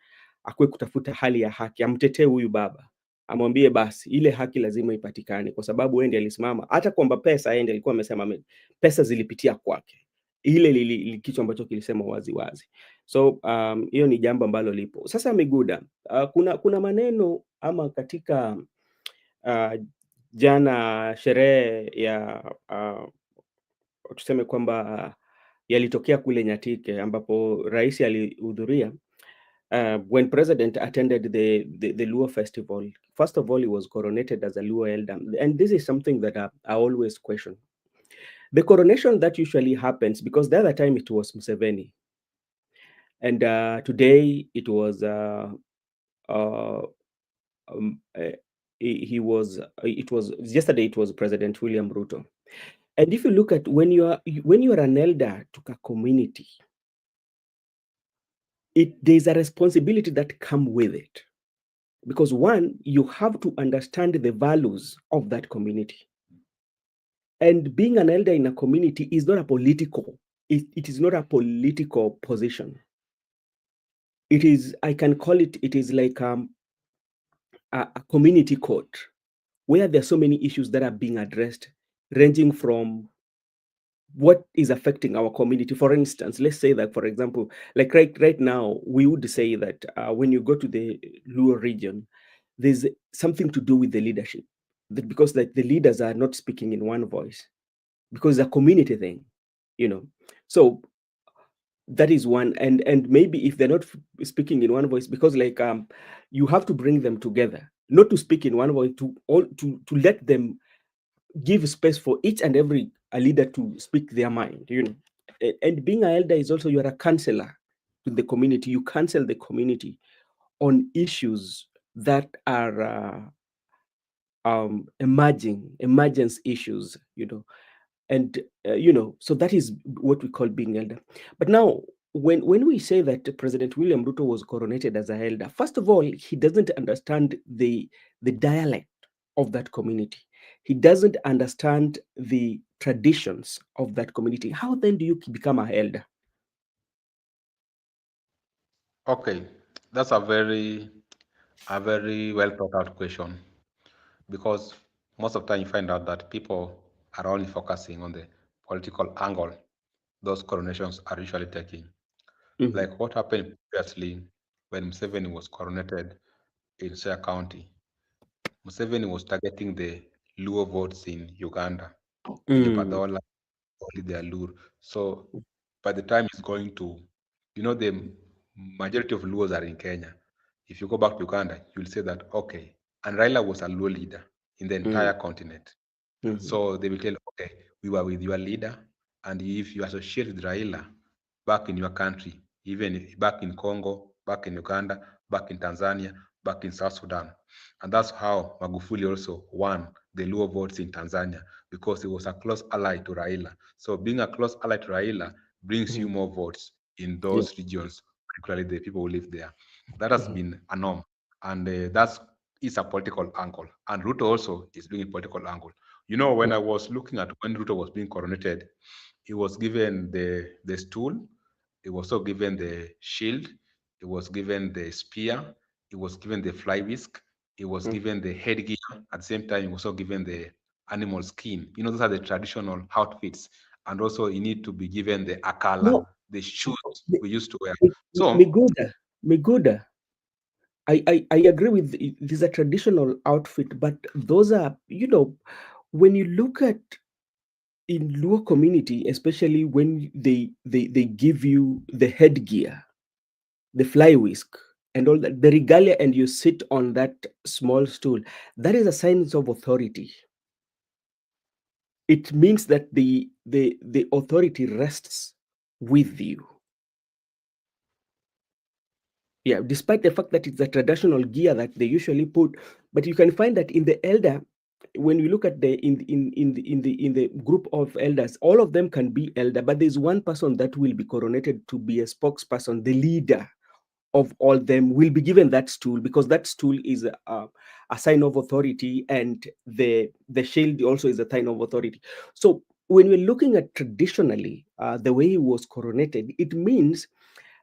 akuwe kutafuta hali ya haki, amtetee huyu baba, amwambie basi ile haki lazima ipatikane, kwa sababu yeye ndiye alisimama. Hata kwamba pesa, yeye ndiye alikuwa amesema pesa zilipitia kwake, ile kitu ambacho kilisema wazi wazi. So hiyo ni jambo ambalo lipo sasa. Miguda, kuna maneno ama katika jana sherehe ya tuseme kwamba yalitokea kule Nyatike ambapo rais alihudhuria. When president attended the Luo festival, first of all, he was coronated as a Luo elder, and this is something that I always question. The coronation that usually happens, because the other time it was Museveni, and today it was yesterday it was President William Ruto. And if you look at when you are an elder to a community, there's a responsibility that come with it, because one, you have to understand the values of that community, and being an elder in a community is not a political. It is not a political position. It is, I can call it, it is like a community court where there are so many issues that are being addressed, ranging from what is affecting our community. For instance, let's say that, for example, like right now, we would say that when you go to the Luo region, there's something to do with the leadership, because like the leaders are not speaking in one voice, because it's a community thing, So that is one, and maybe if they're not speaking in one voice, because like you have to bring them together, not to speak in one voice, to let them give space for each and every leader to speak their mind, And being an elder is also, you're a counselor to the community. You counsel the community on issues that are emergence issues, and so that is what we call being elder. But now, when we say that President William Ruto was coronated as an elder, first of all, he doesn't understand the dialect of that community. he doesn't understand the traditions of that community. How then do you become a elder?
Okay, that's a very well thought out question, because most of the time you find out that people are only focusing on the political angle those coronations are usually taking.
Mhm.
Like what happened previously when Museveni was coronated in Shire County. Museveni was targeting the Luo votes in Uganda, in
Mm.
Badola, only the Alur. So by the time it's going to, the majority of Luos are in Kenya. If you go back to Uganda, you'll say that, okay, and Raila was a Luo leader in the
Mm.
entire continent.
Mhm.
So they will tell, okay, we were with your leader, and if you associate with Raila back in your country, even back in Congo, back in Uganda, back in Tanzania, back in South Sudan. And that's how Magufuli also won the Luo votes in Tanzania, because he was a close ally to Raila. So being a close ally to Raila brings you
Mhm.
more votes in
Yeah.
those regions, particularly the people who live there. That has
Mhm.
been a norm, and that's is a political angle. And Ruto also is doing a political angle. When
Yeah.
I was looking at when Ruto was being coronated, he was given the stool, he was also given the shield, he was given the spear, he was given the fly whisk, he was
Mm.
given the headgear. At the same time, he was also given the animal skin. Those are the traditional outfits. And also, you need to be given the akala,
No,
the shoes
Mi-
we used to wear. So,
Miguda, Miguda, I agree with it is a traditional outfit, but those are, when you look at in Luo community, especially when they give you the headgear, the fly whisk, and all that, the regalia, and you sit on that small stool, that is a sign of authority. It means that the authority rests with you. Yeah, despite the fact that it's a traditional gear that they usually put, but you can find that in the elder, when you look at the in the group of elders, all of them can be elder, but there's one person that will be coronated to be a spokesperson. The leader of all them will be given that stool, because that stool is a sign of authority, and the shield also is a sign of authority. So when we're looking at traditionally the way he was coronated, it means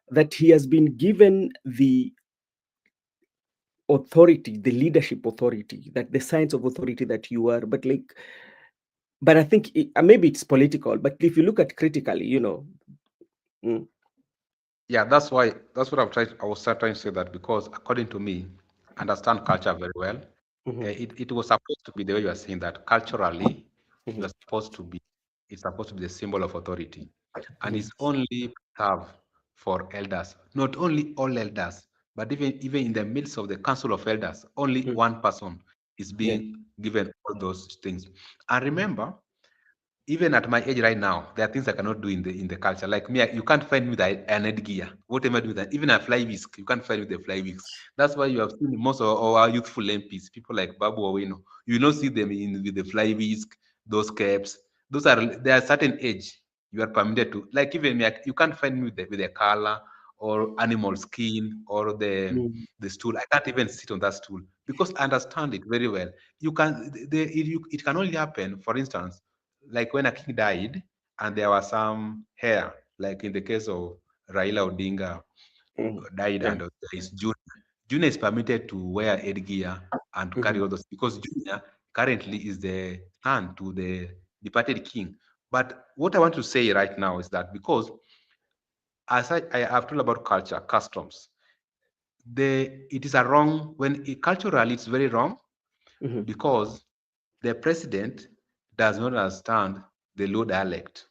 that he has been given the authority, the leadership authority, that the signs of authority that you are. But I think maybe it's political. But if you look at critically, mm,
yeah, that's what I was trying to say, that because according to me, understand culture very well.
mhm,
It was supposed to be the way you are saying, that culturally you
mhm,
are supposed to be it's supposed to be the symbol of authority, and
mhm,
it's only served for elders. Not only all elders, but even in the midst of the council of elders, only
mm,
one person is
yeah,
being given all those things. And
mhm,
remember, even at my age right now, there are things I cannot do in the culture. Like me, you can't find me with an headgear. What am I doing with that? Even a fly whisk, you can't find me with a fly whisk. That's why you have seen most of our youthful MPs, people like Babu Owino. You will not see them with the fly whisk, those caps. There are certain age you are permitted to. Like even me, you can't find me with a color or animal skin or
mm,
the stool. I can't even sit on that stool because I understand it very well. You can it can only happen, for instance, like when a king died and there was some hair, like in the case of Raila Odinga
mm,
died
yeah,
and there is Junior. Junior is permitted to wear headgear and to carry
mhm,
all those, because Junior currently is the son to the departed king. But what I want to say right now is that, because as I have told about culture, customs, it is a wrong culturally it's very wrong,
mhm,
because the president does not understand the Luo dialect.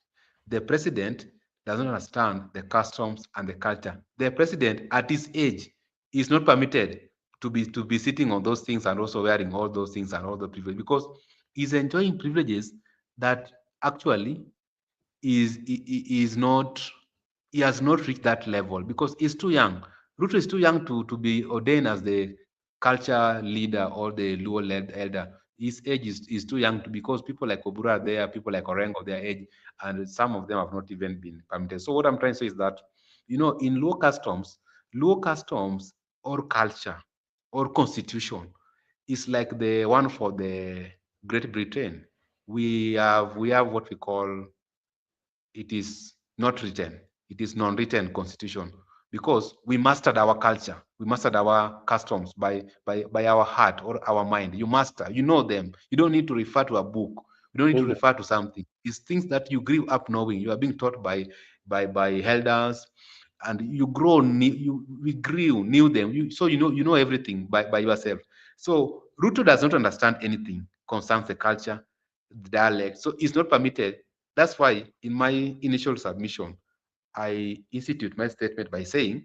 The president does not understand the customs and the culture. The president, at his age, is not permitted to be sitting on those things and also wearing all those things and all the privileges, because he's enjoying privileges that actually is not he has not reached that level because he's too young. Ruto is too young to be ordained as the culture leader or the Luo led elder. His age is too young because people like Oburu are there, people like Orengo their age, and some of them have not even been permitted. So what I'm trying to say is that, in Luo customs or culture or constitution is like the one for Great Britain, we have what we call, it is not written, it is non-written constitution, because we mastered our culture, we mastered our customs by our heart or our mind. You master, you know them. You don't need to refer to a book. You don't need to refer to something. It's things that you grew up knowing. You are being taught by elders, and you grow. We grew, knew them. So you know everything by yourself. So Ruto does not understand anything concerns the culture, the dialect. So it's not permitted. That's why in my initial submission, I institute my statement by saying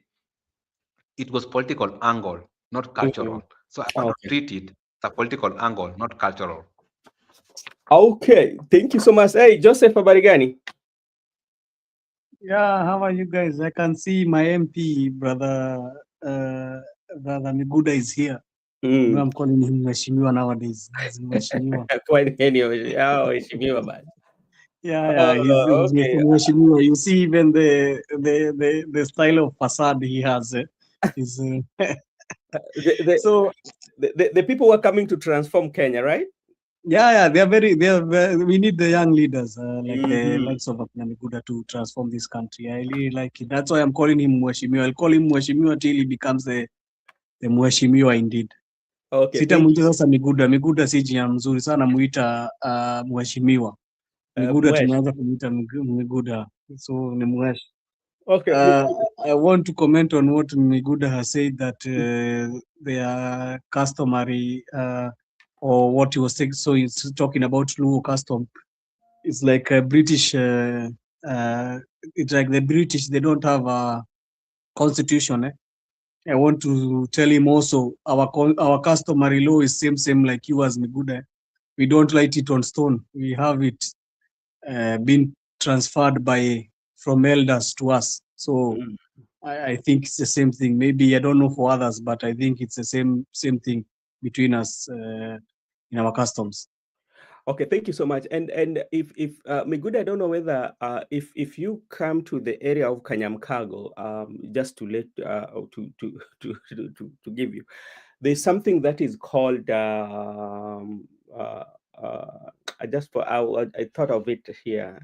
it was political angle, not cultural. So I want to
Okay.
treat it as a political angle, not cultural.
Okay. Thank you so much. Hey, Joseph Abarigani.
Yeah, how are you guys? I can see my MP, brother Miguda is here. You know, I'm calling him Mheshimiwa nowadays. He's Mheshimiwa.
Quite anyway. Oh, Ishimiwa, man.
Yeah, he's
Okay.
Mheshimiwa. You see, even the style of facade he has is
The,
so.
the people who are coming to transform Kenya, right?
Yeah, we need the young leaders like the
Mhm.
likes of Akina Miguda to transform this country. I really like it. That's why I'm calling him Mheshimiwa. I'll call him Mheshimiwa till he becomes the Mheshimiwa indeed.
Okay, thank
Sitamuita
you.
sasa Miguda. Miguda si jina mzuri sana, muita Mheshimiwa. Miguda
Mwesh.
tumeanza kumuita Miguda, so ni Mwesh.
Okay.
I want to comment on what Miguda has said, that they are customary or what he was saying. So he's talking about Luo custom. It's like a British. It's like the British. They don't have a constitution. I want to tell him also our customary law is same like you as Miguda. We don't write it on stone. We have it been transferred from elders to us. So I think it's the same thing. Maybe I don't know for others, but I think it's the same thing between us in our customs.
Okay, thank you so much. And if Miguda, I don't know whether if you come to the area of Kanyamkago, just to let to give you, there's something that is called I just I thought of it here.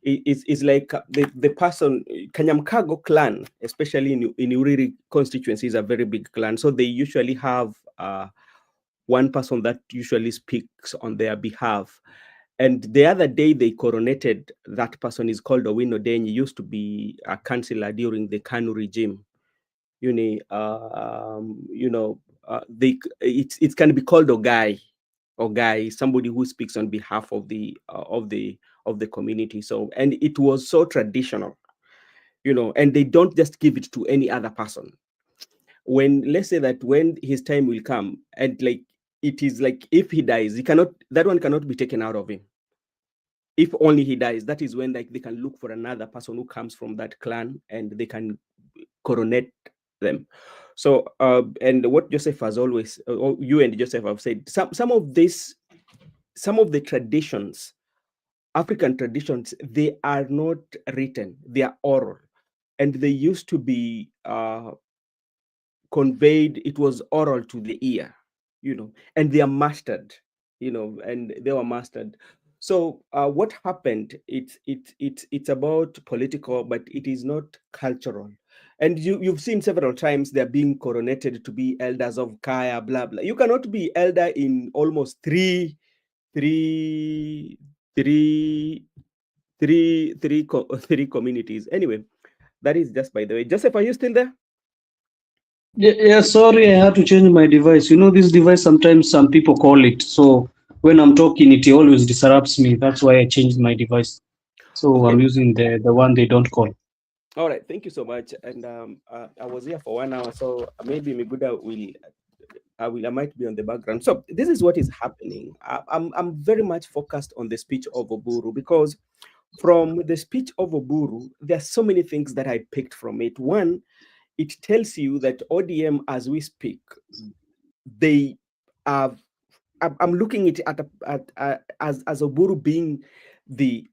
It's like the person Kanyamkago clan, especially in Uriri constituency, is a very big clan. So they usually have one person that usually speaks on their behalf. And the other day they coronated that person, is called Owino Denyi, used to be a councillor during the Kanu regime. It can be called Ogai, somebody who speaks on behalf of the community. So, and it was so traditional, and they don't just give it to any other person. When, let's say that when his time will come, and like it is like if he dies, that one cannot be taken out of him. If only he dies, that is when like they can look for another person who comes from that clan and they can coronate them. So and what Joseph has always, you and Joseph have said, some of the traditions, African traditions, they are not written, they are oral, and they used to be conveyed. It was oral to the ear, and they are mastered, and they were mastered. So what happened, it's about political, but it is not cultural. And you've seen several times they're being coronated to be elders of Kaya, blah blah. You cannot be elder in almost three three three communities. Anyway, that is just by the way. Joseph, are you still there?
Yeah, sorry, I had to change my device. You know, this device sometimes some people call it. So when I'm talking, it always disrupts me. That's why I changed my device. So
Okay.
I'm using the one they don't call.
All right, thank you so much. And I was here for 1 hour, so maybe Miguda I might be on the background. So this is what is happening. I'm very much focused on the speech of Oburu, because from the speech of Oburu, there are so many things that I picked from it. One, it tells you that ODM, as we speak, they have. I'm looking at as Oburu being the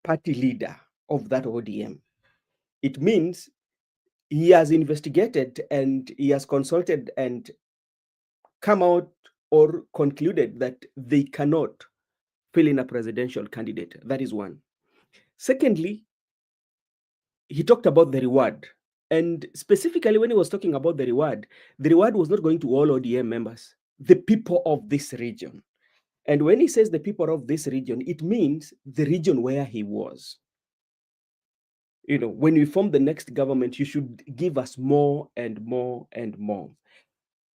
party leader of that ODM. It means he has investigated and he has consulted and come out or concluded that they cannot feeling a presidential candidate. That is one. Secondly, he talked about the reward. And specifically, when he was talking about the reward was not going to all ODM members, the people of this region. And when he says the people of this region, it means the region where he was. You know, when we form the next government, you should give us more and more and more.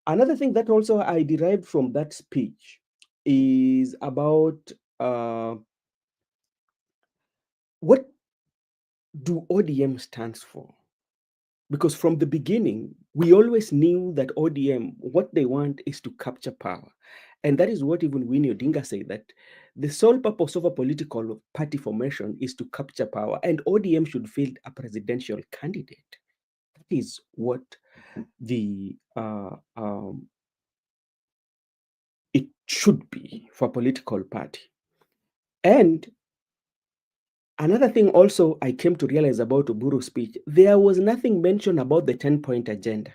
Another thing that also I derived from that speech is about what do ODM stands for? Because from the beginning, we always knew that ODM, what they want is to capture power. And that is what even Winnie Odinga said, that the sole purpose of a political party formation is to capture power, and ODM should field a presidential candidate. That is what the it should be for a political party. And another thing also I came to realize about Oburu's speech, there was nothing mentioned about the 10-point agenda.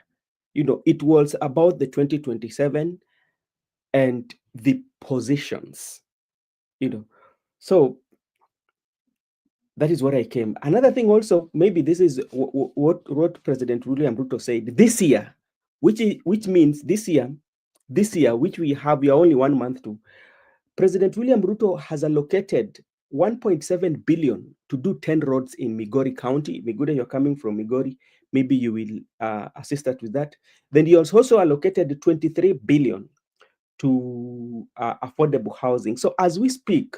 You know, it was about the 2027 and the positions, you know. So that is what I came. Another thing also, maybe this is what President William Ruto said this year, which means this year, which we are only 1 month to, President William Ruto has allocated 1.7 billion to do 10 roads in Migori County. Migori, you're coming from Migori, maybe you will assist us with that. Then he has also allocated 23 billion to affordable housing. So as we speak,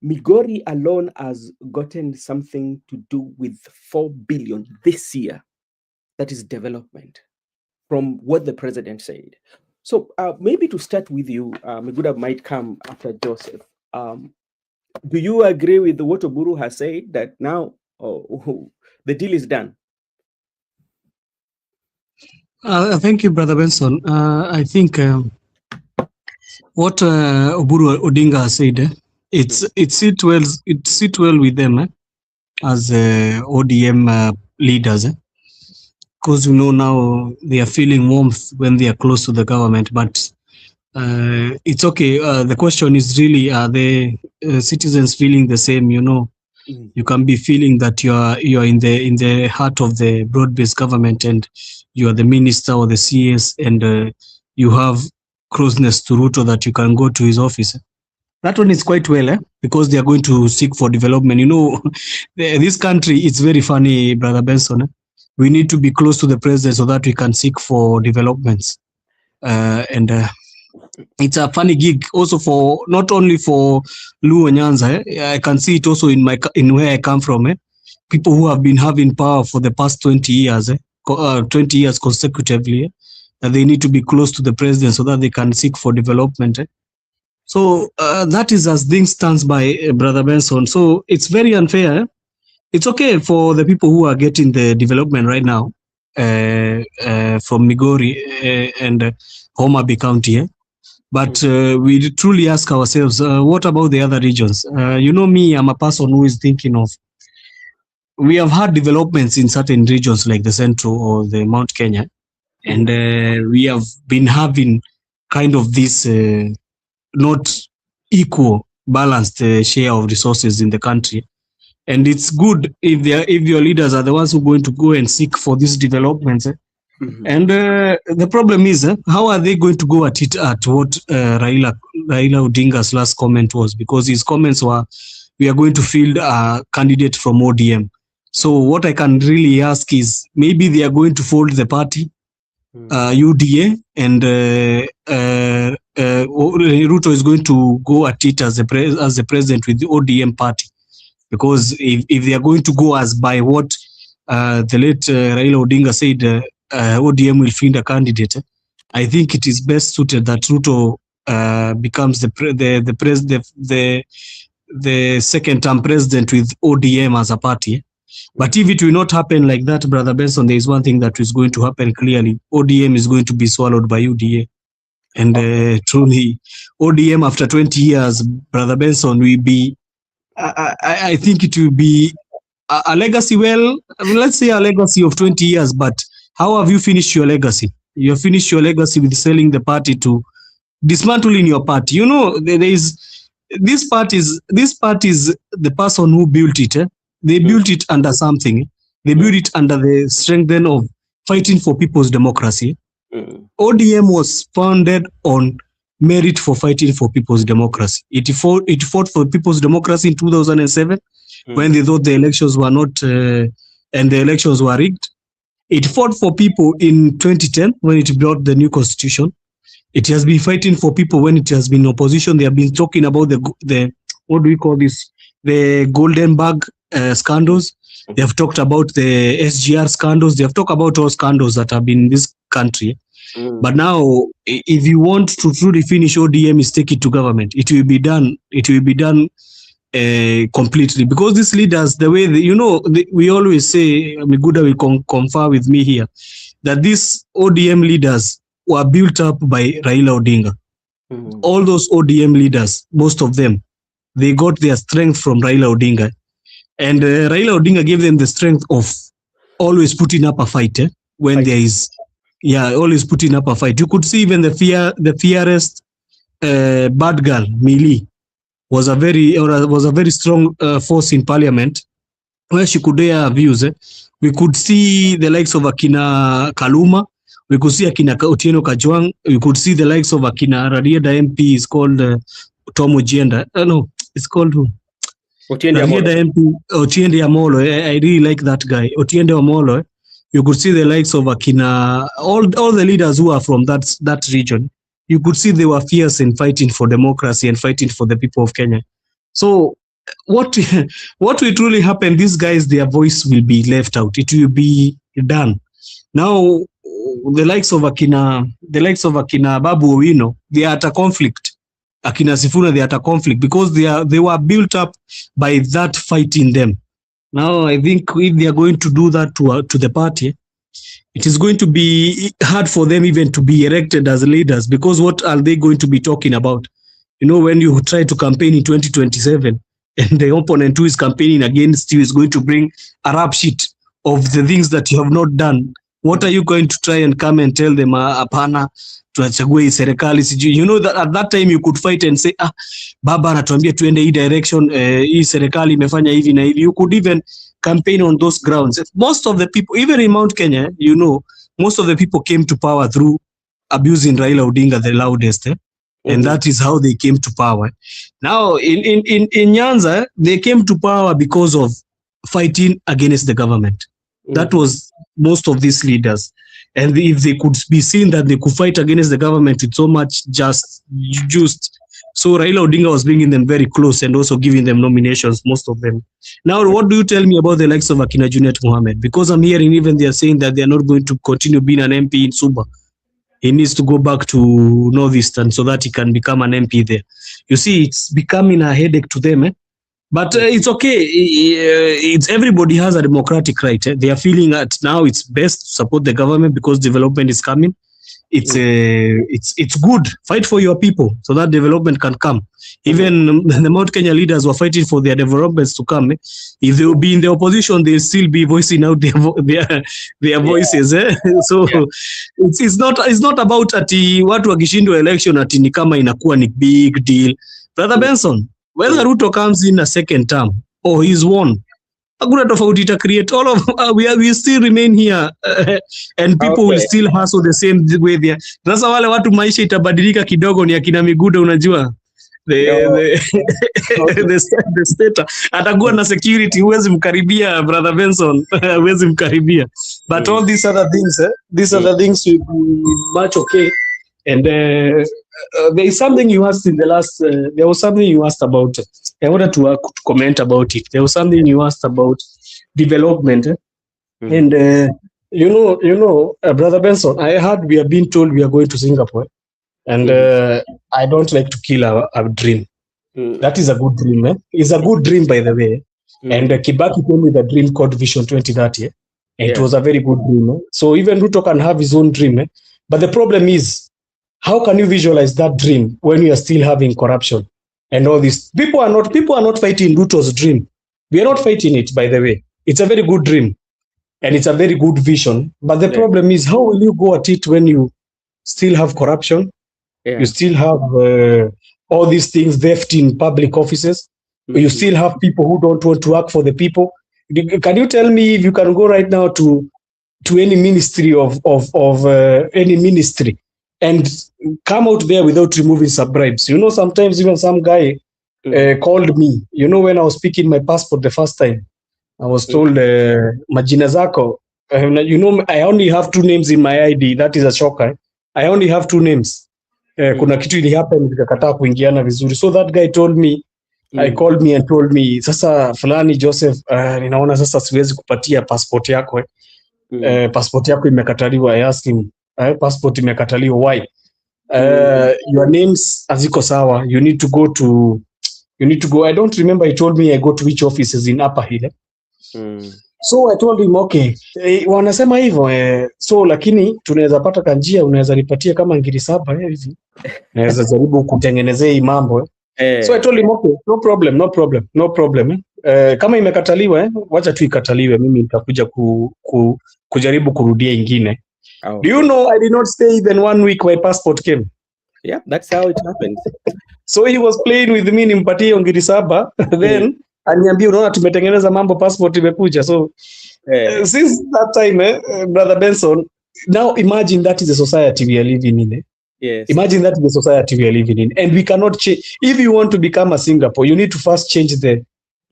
Migori alone has gotten something to do with 4 billion this year. That is development from what the president said. So maybe to start with you, Miguda might come after Joseph. Do you agree with what Oburu has said, that now the deal is done?
Thank you, Brother Benson. I think what Oburu Odinga has said, it sit well with them as ODM leaders, because you know now they are feeling warmth when they are close to the government. But it's okay. The question is really, are the citizens feeling the same? You know, you can be feeling that you are in the heart of the broad-based government, and you are the minister or the CS, and you have closeness to Ruto that you can go to his office. That one is quite well, because they are going to seek for development. You know, this country, it's very funny, Brother Benson. We need to be close to the president so that we can seek for developments. And it's a funny gig also, for not only for Luo Nyanza. I can see it also in where I come from. People who have been having power for the past 20 years, 20 years consecutively, that they need to be close to the president so that they can seek for development. So that is as things stands by, Brother Benson. So it's very unfair. It's okay for the people who are getting the development right now from Migori and Homa Bay County. But we truly ask ourselves, what about the other regions? You know me, I'm a person who is thinking of, we have had developments in certain regions like the Central or the Mount Kenya. And we have been having kind of this not equal, balanced share of resources in the country. And it's good if your leaders are the ones who are going to go and seek for these developments. And the problem is, how are they going to go at it at what Raila Odinga's last comment was? Because his comments were, we are going to field a candidate from ODM. So what I can really ask is, maybe they are going to fold the party, UDA, and Ruto is going to go at it as the president with the ODM party. Because if they are going to go as by what the late Raila Odinga said, ODM will find a candidate, I think it is best suited that Ruto becomes the second-term president with ODM as a party. But if it will not happen like that, Brother Benson, there is one thing that is going to happen clearly. ODM is going to be swallowed by UDA. And truly, ODM after 20 years, Brother Benson, will be, I think it will be a legacy, well, let's say a legacy of 20 years, but how have you finished your legacy? You have finished your legacy with selling the party to dismantling your party. You know, there is this part is the person who built it. They built it under something. They built it under the strength then of fighting for people's democracy. ODM was founded on merit for fighting for people's democracy. It fought for people's democracy in 2007 when they thought the elections were not and the elections were rigged. It fought for people in 2010 when it brought the new constitution. It has been fighting for people when it has been opposition. They have been talking about the what do we call this? The Golden Bag scandals. They have talked about the SGR scandals. They have talked about all scandals that have been in this country. But now, if you want to truly finish ODM, is take it to government. It will be done. It will be done completely, because these leaders, the way we always say, Miguda will confer with me here, that these ODM leaders were built up by Raila Odinga. All those ODM leaders, most of them, they got their strength from Raila Odinga, and Raila Odinga gave them the strength of always putting up a fight when there is. Yeah, always putting up a fight. You could see even the fiercest bad girl, Millie, was a very strong force in parliament where she could air her views. We could see the likes of Akina Kaluma. We could see Akina Otieno Kajwang. We could see the likes of Akina Rarieda MP is called Tom Ojienda. No, it's called who? Otiende MP. Otiende Amolo. I really like that guy. Otiende Amolo. You could see the likes of Akina, all the leaders who are from that region. You could see they were fierce in fighting for democracy and fighting for the people of Kenya. So what will truly happen? These guys, their voice will be left out. It will be done. Now, the likes of Akina Babu Owino, they are at a conflict. Akina Sifuna, they are at a conflict because they were built up by that fight in them. Now, I think if they are going to do that to the party, it is going to be hard for them even to be elected as leaders, because what are they going to be talking about? When you try to campaign in 2027 and the opponent who is campaigning against you is going to bring a rap sheet of the things that you have not done, what are you going to try and come and tell them, apana, tunachague serikali sijui? That at that time you could fight and say, baba anatuambia tuende hii direction, hii serikali imefanya hivi na hivi. You could even campaign on those grounds. Most of the people, even in Mount Kenya, most of the people came to power through abusing Raila Odinga the loudest, and that is how they came to power. Now in Nyanza, they came to power because of fighting against the government. That was most of these leaders. And if they could be seen that they could fight against the government with so much just, so Raila Odinga was bringing them very close and also giving them nominations, most of them. Now, what do you tell me about the likes of Akina Junet Mohammed? Because I'm hearing even they are saying that they are not going to continue being an MP in Suba. He needs to go back to Northeastern so that he can become an MP there. You see, it's becoming a headache to them. But it's okay. It's everybody has a democratic right. They are feeling that now it's best to support the government because development is coming. It's good. Fight for your people so that development can come. Even the Mount Kenya leaders were fighting for their developments to come. If they will be in the opposition, they'll still be voicing out their voices. So it's not about ati watu wakishindwa election ati ni kama inakuwa ni big deal. Brother Benson, whether Ruto comes in a second term or he's won, hakuna tofauti ita create. All of we still remain here and people will still hustle the same way there. Sasa wale watu maisha itabadilika kidogo ni akina Miguda, unajua the state atakuwa na security, huwezi mkaribia brother Benson, huwezi mkaribia. But all these other things will be much okay. And there is something you asked in the last. There was something you asked about. I wanted to comment about it. There was something you asked about development, and Brother Benson, I heard we are being told we are going to Singapore, and I don't like to kill our dream. That is a good dream. It's a good dream, by the way. And Kibaki came with a dream called Vision 2030. It was a very good dream. So even Ruto can have his own dream. But the problem is, how can you visualize that dream when you are still having corruption and all this? People are not fighting Ruto's dream. We are not fighting it, by the way. It's a very good dream and it's a very good vision. But the problem is, how will you go at it when you still have corruption? You still have
all these things, theft in public offices. You still have people who don't want to work for the people. Can you tell me if you can go right now to any ministry of any ministry and come out there without removing some bribes? You know, sometimes even some guy called me. You know, when I was speaking my passport the first time, I was told, Majina Zako. You know, I only have 2 names in my ID. That is a shocker. I only have 2 names. Kuna kitu ili happen nikakataa kuingiana vizuri. So that guy told me, I called me and told me, sasa fulani Joseph, ninaona sasa siwezi kupatia passport yako. Passport yako imekataliwa. I asked him, passport imekataliwa, why? Your names haziko sawa. You need to go. I don't remember. He told me I go to which offices in Upper Hill. So I told him, okay, wanasema hivyo, so lakini tunaweza pata kanjia, unaweza nipatia kama ngiri 7 hivi. Naweza jaribu kutengenezea hii mambo. So I told him, okay, no problem. Kama imekataliwa, wacha tu ikataliwe, mimi nitakuja kujaribu kurudia ingine. Do you know I did not stay even 1 week my passport came?
Yeah, that's how it happened.
So he was playing with me, nimpatie ngiri 7 then aniambia unaona tumetengeneza mambo, passport imekuja. So since that time, brother Benson, now imagine that is the society we are living in.
Yes.
Imagine that is the society we are living in, and we cannot change. If you want to become a Singapore, you need to first change the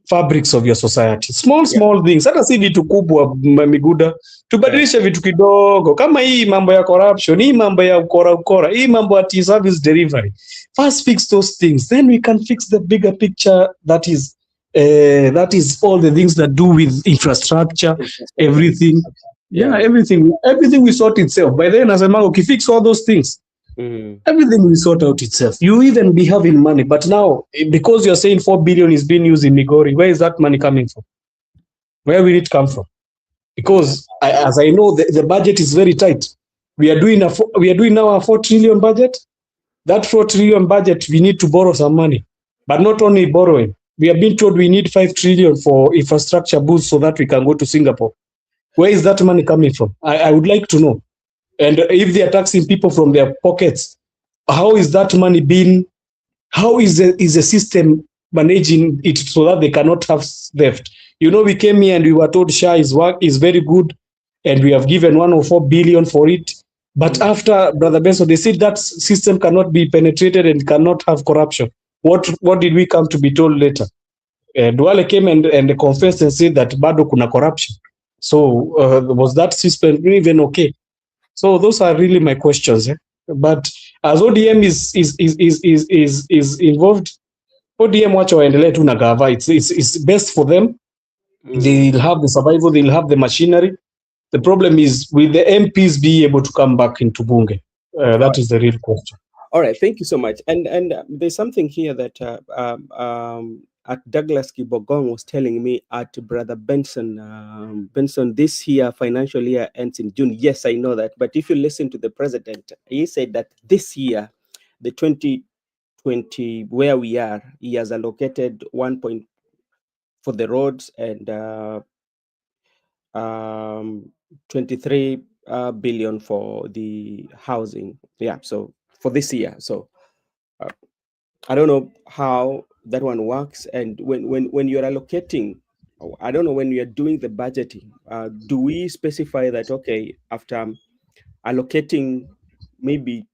fabrics of your society. Small things. Hata si vitu kubwa Miguda, tubadilishe vitu kidogo. Kama hii mambo ya corruption, hii mambo ya ukora, hii mambo ya service delivery. First fix those things, then we can fix the bigger picture. That is all the things that do with infrastructure, everything. Yeah, everything will sort itself. By then, as a man, if you fix all those things, everything will sort out itself. You even be having money. But now, because you're saying 4 billion is being used in Migori, where is that money coming from? Where will it come from? Because as I know, the budget is very tight. We are doing now a 4 trillion budget. That 4 trillion budget, we need to borrow some money, but not only borrowing. We have been told we need 5 trillion for infrastructure boost so that we can go to Singapore. Where is that money coming from? I would like to know. And if they are taxing people from their pockets, how is that money being? How is the system managing it so that they cannot have theft? You know, we came here and we were told SHA work is very good, and we have given 104 billion for it. But after Brother Benson, they said that system cannot be penetrated and cannot have corruption. What did we come to be told later? Duale came and confessed and said that bado kuna corruption. So was that system even okay? So those are really my questions. But as ODM is involved, ODM wacha waendelee tu na gava. It's best for them. They'll have the survival. They'll have the machinery. The problem is, will the MPs be able to come back into Bunge? That is the real question.
All right, thank you so much. And there's something here that at Douglas Kibogong was telling me at Brother Benson. Benson, this year financial year ends in June. Yes, I know that. But if you listen to the president, he said that this year, the 2020 where we are, he has allocated 1 point for the roads and 23 billion for the housing. Yeah, so for this year. So I don't know how that one works. And when you're allocating, I don't know, when you're doing the budgeting, do we specify that, okay, after allocating maybe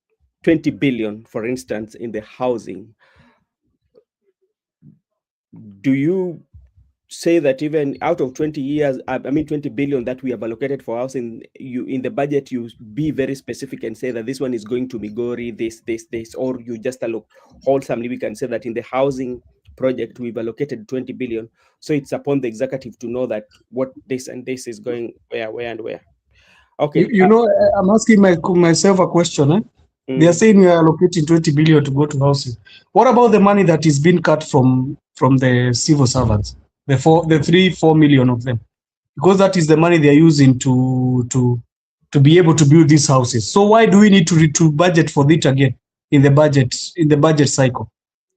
20 billion, for instance, in the housing, do you say that even out of 20 billion that we have allocated for housing, you in the budget, you be very specific and say that this one is going to Migori, this, or you just wholesomely we can say that in the housing project we've allocated 20 billion. So it's upon the executive to know that what this and this is going where and where. Okay.
You know, I'm asking myself a question. They are saying we are allocating 20 billion to go to housing. What about the money that is being cut from the civil servants? The 4 million of them, because that is the money they are using to be able to build these houses. So why do we need to budget for it again in the budget cycle?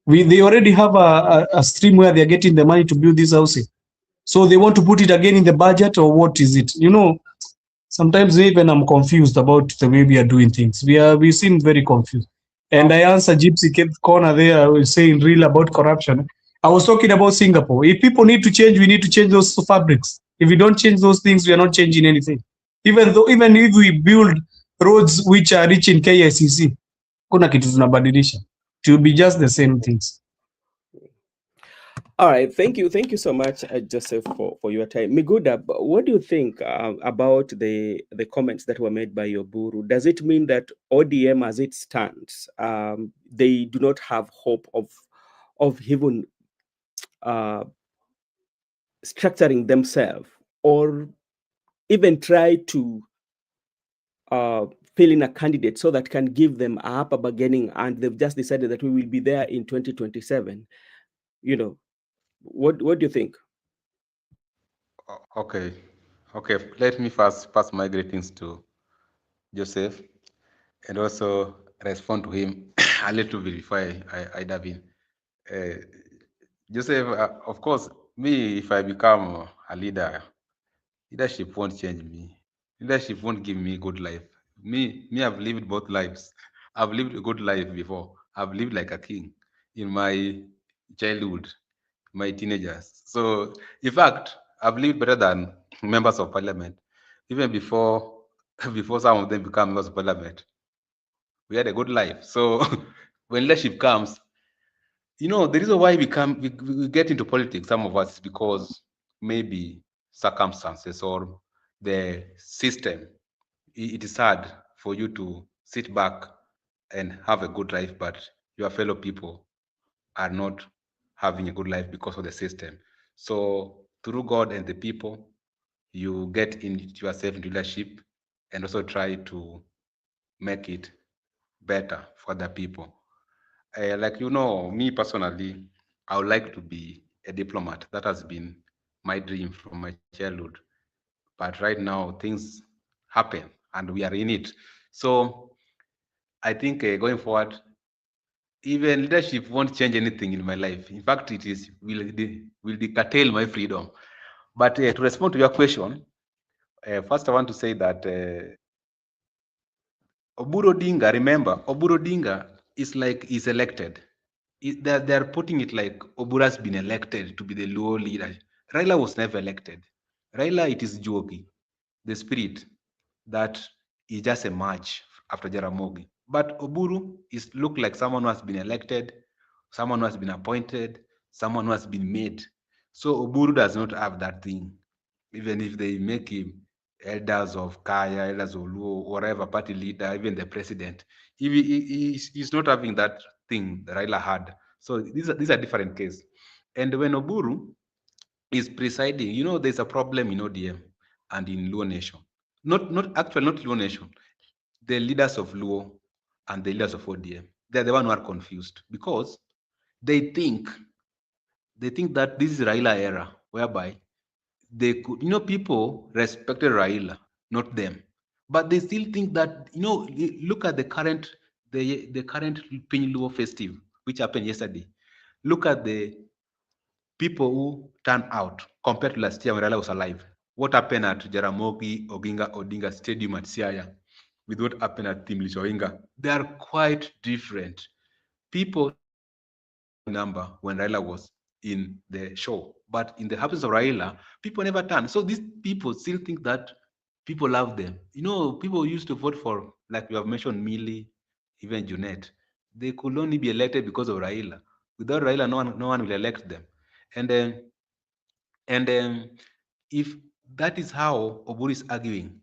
They already have a stream where they are getting the money to build this housing. So they want to put it again in the budget, or what is it? You know, sometimes even I'm confused about the way we are doing things. We seem very confused. And I answered Gypsy kept corner there. I was saying real about corruption. I was talking about Singapore. If people need to change, we need to change those fabrics. If we don't change those things, we are not changing anything. Even if we build roads which are rich in KICC, kuna kitu tunabadilisha. It will be just the same things.
All right, thank you so much, Joseph, for your time. Miguda, what do you think about the comments that were made by Oburu? Does it mean that ODM, as it stands, they do not have hope of even structuring themselves, or even try to fill in a candidate so that can give them a upper bargaining, and they've just decided that we will be there in 2027? You know, what do you think?
Okay. Let me first pass my greetings to Joseph and also respond to him a little bit before I dive in. Joseph, of course, me, if I become a leader, leadership won't change me. Leadership won't give me good life. Me, I've lived both lives. I've lived a good life before. I've lived like a king in my childhood, my teenagers. So, in fact, I've lived better than members of parliament, even before before some of them become members of parliament. We had a good life. So, when leadership comes, the reason why we get into politics, some of us, is because maybe circumstances or the system. It is hard for you to sit back and have a good life, but your fellow people are not having a good life because of the system. So through God and the people, you get yourself into leadership and also try to make it better for the people. Like me personally, I would like to be a diplomat. That has been my dream from my childhood. But right now, things happen and we are in it. So I think going forward, even leadership won't change anything in my life. In fact, it is will curtail my freedom. But to respond to your question, first I want to say that Oburu Odinga, remember, Oburu Odinga is elected. They're putting it like Oburu has been elected to be the Luo leader. Raila was never elected. Raila, it is Jogi, the spirit that is just a match after Jaramogi. But Oburu is look like someone who has been elected, someone who has been appointed, someone who has been made. So Oburu does not have that thing, even if they make him elders of Kaya, elders of Luo, whatever party leader, even the president. He's not having that thing that Raila had. So these are different cases. And when Oburu is presiding, there's a problem in ODM and in Luo Nation. Not Luo Nation. The leaders of Luo and the leaders of ODM, they're the one who are confused because they think that this is Raila era, whereby they could, people respected Raila, not them. But they still think that, look at the current Piny Luo festive, which happened yesterday. Look at the people who turned out compared to last year when Raila was alive. What happened at Jaramogi Oginga Odinga Stadium at Siaya with what happened at Timlich Oinga? They are quite different. People number when Raila was in the show, but in the absence of Raila, people never turn. So these people still think that people love them. People used to vote for, like you have mentioned, Millie, even Junet. They could only be elected because of Raila. Without Raila, no one will elect them. And if that is how Oburu is arguing,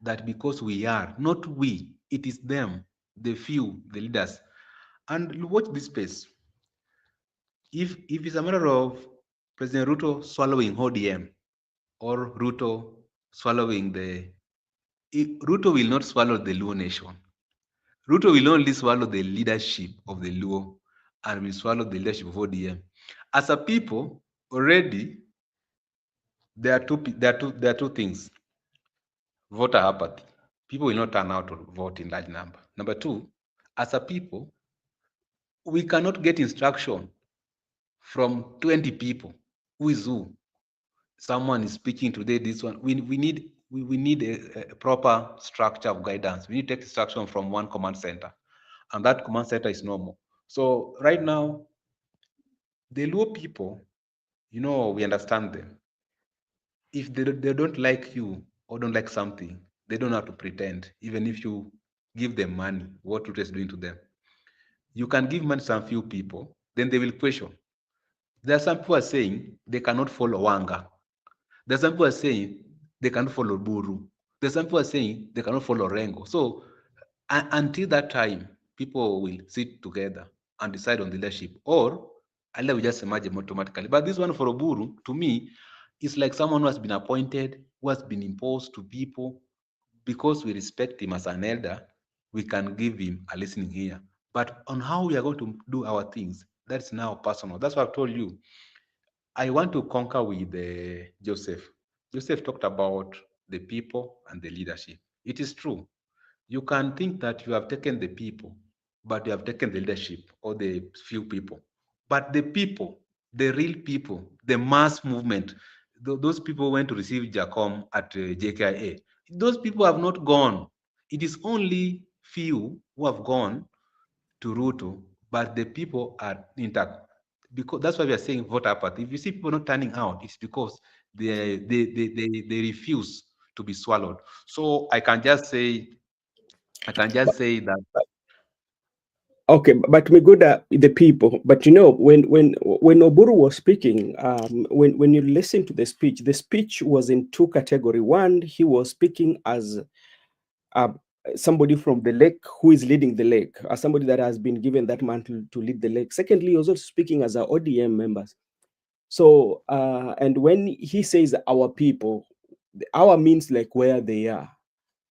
that because we are, not we, it is them, the few, the leaders. And watch this space. If it's a matter of President Ruto swallowing ODM or Ruto swallowing Ruto will not swallow the Luo nation. Ruto will only swallow the leadership of the Luo and will swallow the leadership of ODM. As a people, already there are two things. Voter apathy. People will not turn out to vote in large number. Number two, as a people, we cannot get instruction from 20 people. Who is who? Someone is speaking today, this one. We need a proper structure of guidance. We need to take instruction from one command center. and that command center is normal. So right now, the Luo people, we understand them. If they don't like you or don't like something, they don't have to pretend, even if you give them money, what Ruto is doing to them. You can give money to some few people, then they will question. There are some people are saying they cannot follow Wanga. There's some people are saying they cannot follow Buru. There's some people are saying they cannot follow Rengo. So until that time, people will sit together and decide on the leadership, or Allah will just emerge automatically. But this one for Oburu, to me, is like someone who has been appointed, who has been imposed to people. Because we respect him as an elder, we can give him a listening ear. But on how we are going to do our things, that's now personal. That's what I've told you. I want to conquer with Joseph. Joseph talked about the people and the leadership. It is true. You can think that you have taken the people, but you have taken the leadership or the few people. But the people, the real people, the mass movement, those people went to receive Jacom at JKIA. Those people have not gone. It is only few who have gone to Ruto, but the people are intact. Because that's why we are saying vote apathy. If you see people not turning out, it's because they refuse to be swallowed. So I can just say that.
Okay, but Miguda, the people. But when Oburu was speaking, when you listen to the speech was in two categories. One, he was speaking as somebody from the lake who is leading the lake, as somebody that has been given that mantle to lead the lake. Secondly, he was also speaking as our ODM members. So, and when he says our people, our means like where they are.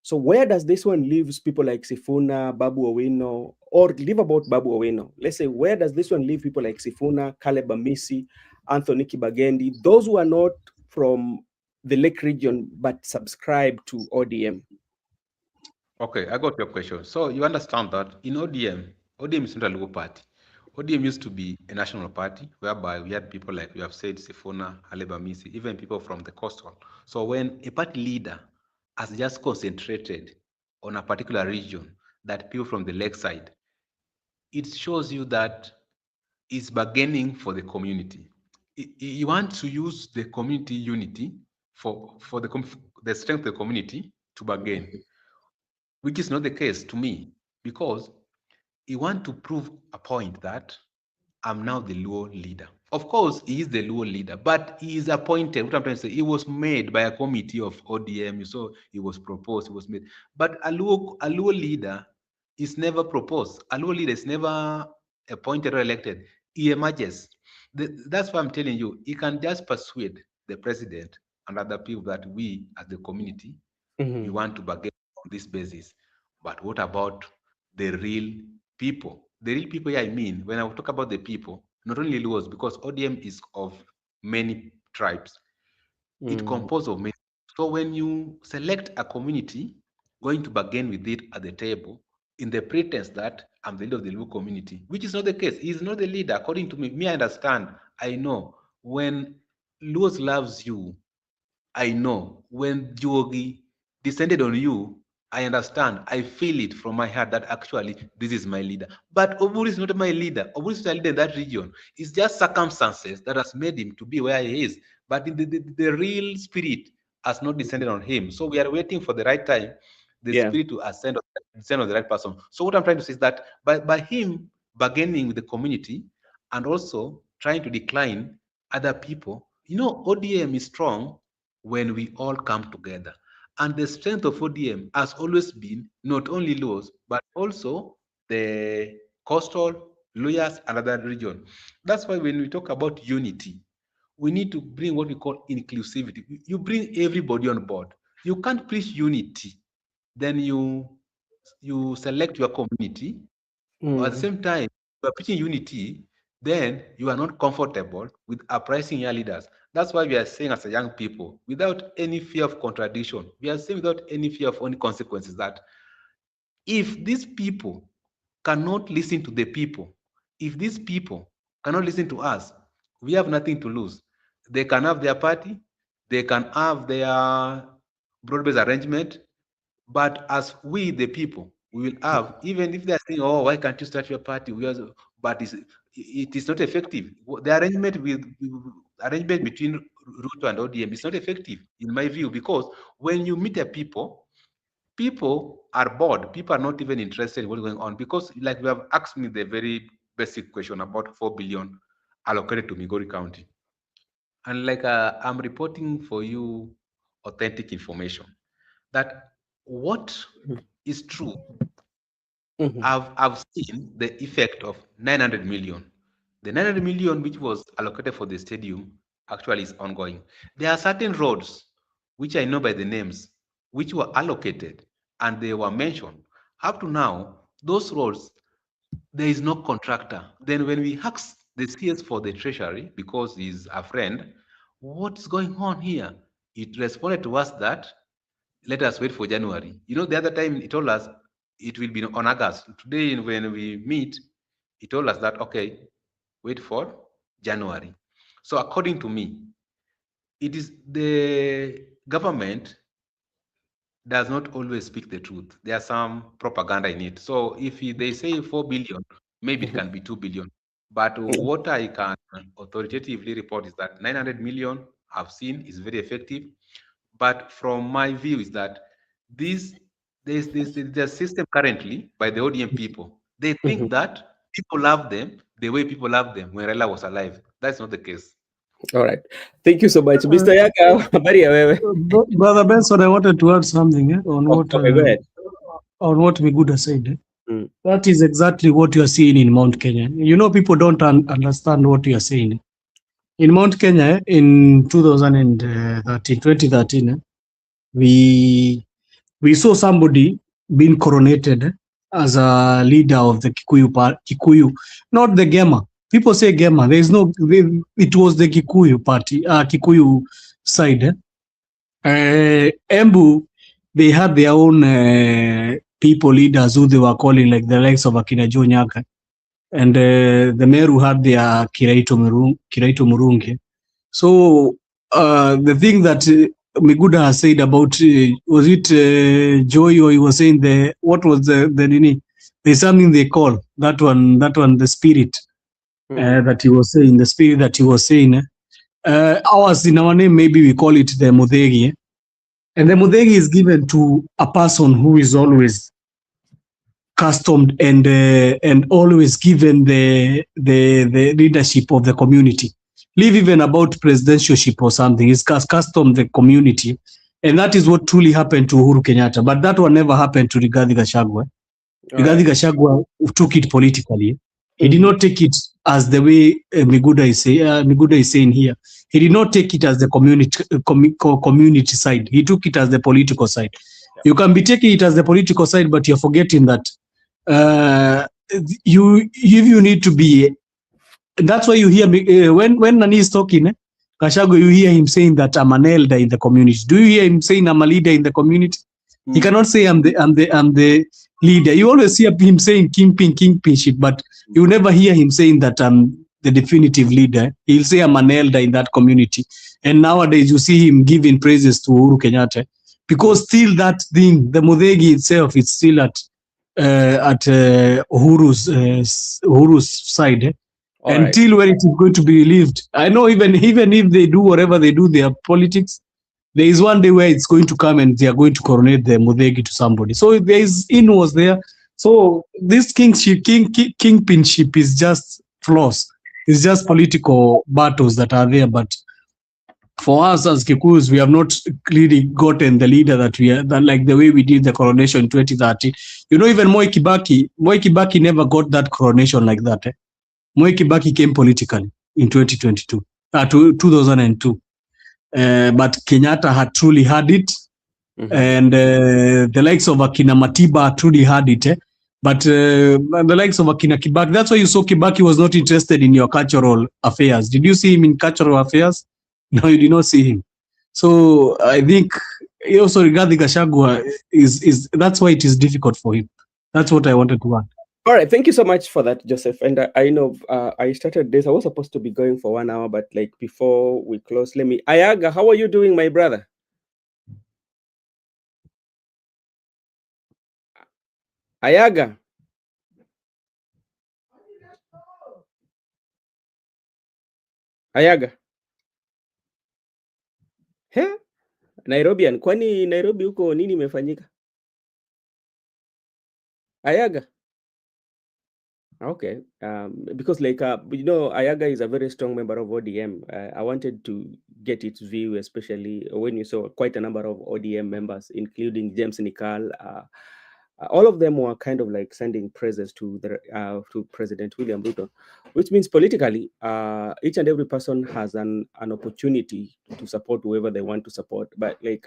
So where does this one leaves people like Sifuna, Babu Owino, or leave about Babu Owino? Let's say, where does this one leave people like Sifuna, Caleb Amisi, Anthony Kibagendi, those who are not from the Lake region but subscribe to ODM?
Okay, I got your question. So you understand that in ODM is not a local party. ODM used to be a national party whereby we had people like we have said, Sifuna, Caleb Amisi, even people from the coastal. So when a party leader has just concentrated on a particular region, that people from the lakeside, it shows you that it's bargaining for the community. You want to use the community unity for the strength of the community to bargain, which is not the case to me, because you want to prove a point that I'm now the Luo leader. Of course, he is the Luo leader, but he is appointed. What I'm trying to say, he was made by a committee of ODM. So he was proposed, he was made. But a Luo leader is never proposed. A Luo leader is never appointed or elected. He emerges. That's why I'm telling you, he can just persuade the president and other people that we, as the community, we want to bargain on this basis. But what about the real people? The real people here, I mean, when I talk about the people, not only Luos, because ODM is of many tribes. It composed of many. So when you select a community, going to bargain with it at the table, in the pretense that I'm the leader of the Luo community, which is not the case. He's not the leader, according to me. Me, I understand. I know when Luos loves you, I know when Jogi descended on you, I understand. I feel it from my heart that actually this is my leader. But Oburu is not my leader. Oburu is not a leader in that region. It's just circumstances that has made him to be where he is. But the real spirit has not descended on him. So we are waiting for the right time, the spirit to descend on the right person. So what I'm trying to say is that by him bargaining with the community and also trying to decline other people, ODM is strong when we all come together. And the strength of ODM has always been not only Luos, but also the coastal, lawyers, and other region. That's why when we talk about unity, we need to bring what we call inclusivity. You bring everybody on board. You can't preach unity, then you select your community. At the same time, you are preaching unity, then you are not comfortable with uprising your leaders. That's why we are saying as a young people, without any fear of contradiction, we are saying without any fear of any consequences, that if these people cannot listen to the people, if these people cannot listen to us, we have nothing to lose. They can have their party, they can have their broad-based arrangement, but as we, the people, we will have, even if they're saying, oh, why can't you start your party? But it is not effective. The arrangement between Ruto and ODM is not effective, in my view, because when you meet the people are bored. People are not even interested in what's going on, because like you have asked me the very basic question about 4 billion allocated to Migori County. And like I'm reporting for you authentic information that what is true. I've seen the effect of 900 million. The 900 million which was allocated for the stadium actually is ongoing. There are certain roads which I know by the names which were allocated and they were mentioned. Up to now, those roads, there is no contractor. Then when we asked the CS for the treasury, because he's a friend, what's going on here? It responded to us that let us wait for January. You know, the other time he told us it will be on August. Today, when we meet, he told us that, okay, wait for January. So according to me, it is the government does not always speak the truth. There's some propaganda in it. So if they say 4 billion, maybe it can be 2 billion. But what I can authoritatively report is that 900 million I've seen is very effective. But from my view is that there's system currently by the ODM people. They think that people love them the way people love them when Raila was alive. That's not the case.
All right. Thank you so much. Mr. Yaga, habari ya wewe?
Brother Benson, I wanted to add something on what
Okay, go ahead.
Miguda said.
Mm.
That is exactly what you are seeing in Mount Kenya. You know, people don't understand what you are saying. In Mount Kenya, in 2013, we saw somebody being coronated as a leader of the Kikuyu, not the Gema. People say Gema. There is no. It was the Kikuyu party, Kikuyu side. Embu, they had their own people leaders who they were calling like the likes of Akina Joe Nyaka, and the Meru had their Kiraito Murungi. So the thing that Miguda has said about was it Joy, or he was saying what was the nini? There's something they call that one the spirit that he was saying, the spirit that he was saying. Ours in our name, maybe we call it the Mudegi. And the Mudegi is given to a person who is always customed and always given the leadership of the community. Leave even about presidentialship or something. It's custom the community. And that is what truly happened to Uhuru Kenyatta. But that one never happened to Rigathi Gachagua. Rigathi Gachagua took it politically. He did not take it as the way Miguda is saying here. He did not take it as the community side. He took it as the political side. Yeah. You can be taking it as the political side, but you're forgetting that you need to be. That's why you hear when Nani is talking, Gachagua, you hear him saying that I'm an elder in the community. Do you hear him saying I'm a leader in the community? He cannot say I'm the leader. You always hear him saying kingpinship, but you never hear him saying that I'm the definitive leader. He'll say I'm an elder in that community. And nowadays you see him giving praises to Uhuru Kenyatta, because still that thing, the Mudegi itself, is still at Uhuru's side. Until when it is going to be relieved. I know even if they do whatever they do, their politics, there is one day where it's going to come and they are going to coronate the Mudegi to somebody. So there is was there. So this kingpinship is just flaws. It's just political battles that are there. But for us as Kikuyus, we have not really gotten the leader that we are, that like the way we did the coronation in 2013. You know, even Moi Kibaki never got that coronation like that. Moi Kibaki came politically in 2002. But Kenyatta had truly had it. And the likes of Akina Matiba truly had it. But the likes of Akina Kibaki, that's why you saw Kibaki was not interested in your cultural affairs. Did you see him in cultural affairs? No, you did not see him. So I think also regarding Gachagua, is that's why it is difficult for him. That's what I wanted to add.
All right, thank you so much for that, Joseph. And I know I started this. I was supposed to be going for 1 hour, but like before we close, Ayaga, how are you doing, my brother? Ayaga. Ayaga. He? Nairobian, kwani Nairobi huko nini imefanyika? Ayaga. Okay, because like Ayaga is a very strong member of ODM. I wanted to get its view, especially when you saw quite a number of ODM members, including James Nikal. All of them were kind of like sending praises to President William Ruto, which means politically, each and every person has an opportunity to support whoever they want to support. But like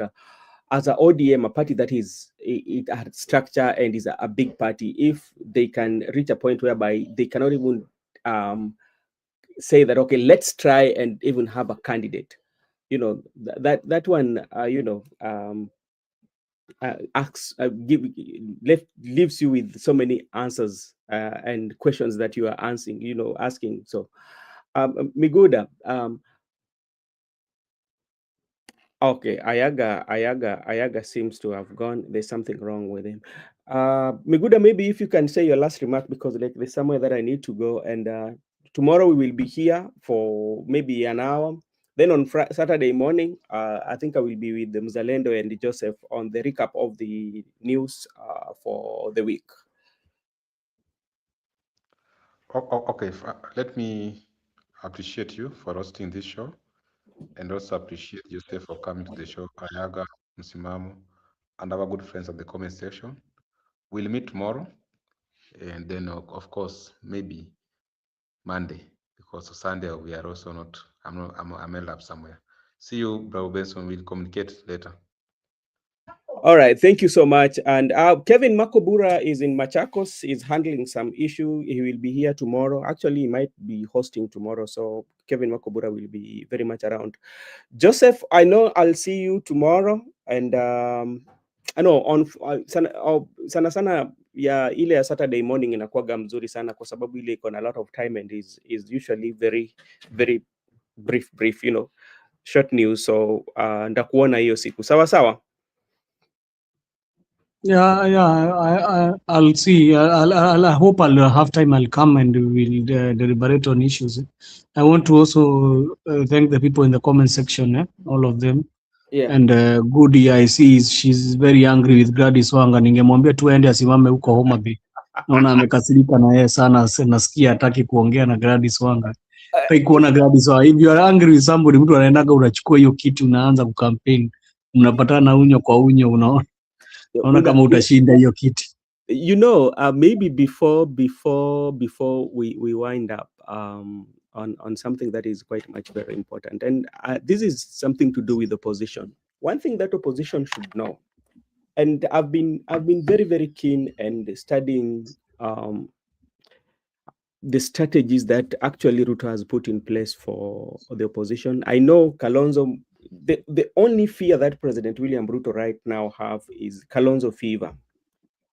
as a ODM, a party that it had structure and is a big party, if they can reach a point whereby they cannot even say that, okay, let's try and even have a candidate, that one, leaves you with so many answers and questions that you are asking. So, Miguda, okay, Ayaga seems to have gone. There's something wrong with him. Miguda, maybe if you can say your last remark, because like there's somewhere that I need to go, and tomorrow we will be here for maybe an hour. Then on Saturday morning, I think I will be with the Mzalendo and Joseph on the recap of the news for the week.
Okay, let me appreciate you for hosting this show, and also appreciate Joseph for coming to the show, Ayaga, Msimamo, and our good friends at the comment section. We'll meet tomorrow, and then of course maybe Monday, because Sunday we are also not. I'm held up somewhere. See you, Bravo Benson. We'll communicate later.
All right, thank you so much. And Kevin Makobura is in Machakos, is handling some issue. He will be here tomorrow. Actually, he might be hosting tomorrow, so Kevin Makobura will be very much around. Joseph, I know I'll see you tomorrow, and I know on sana sana ya ile ya Saturday morning inakuwaga mzuri sana kwa sababu ile iko na a lot of time and is usually very very brief, short news. So ndakuona hiyo siku. Sawa.
Yeah. I'll see. I hope I'll have time. I'll come and we'll deliberate on issues. I want to also thank the people in the comment section, all of them.
Yeah.
And good EIC, she's very angry with Gladys Wanga. Ningemwambia tu aende asimame huko Homa Bay. Naona amekasirika na yeye sana, nasikia hataki kuongea na Gladys Wanga. Hataki kuona Gladys Wanga. If you are angry with somebody, mtu anaendaga unachukua hiyo kiti unaanza kukampeni. Mnapatana unyo kwa unyo, unaona kama utashinda hiyo kiti.
Maybe before we wind up on something that is quite much very important, and this is something to do with opposition. One thing that opposition should know, and I've been very very keen and studying the strategies that actually Ruto has put in place for the opposition. I know Kalonzo. The only fear that President William Ruto right now have is Kalonzo fever.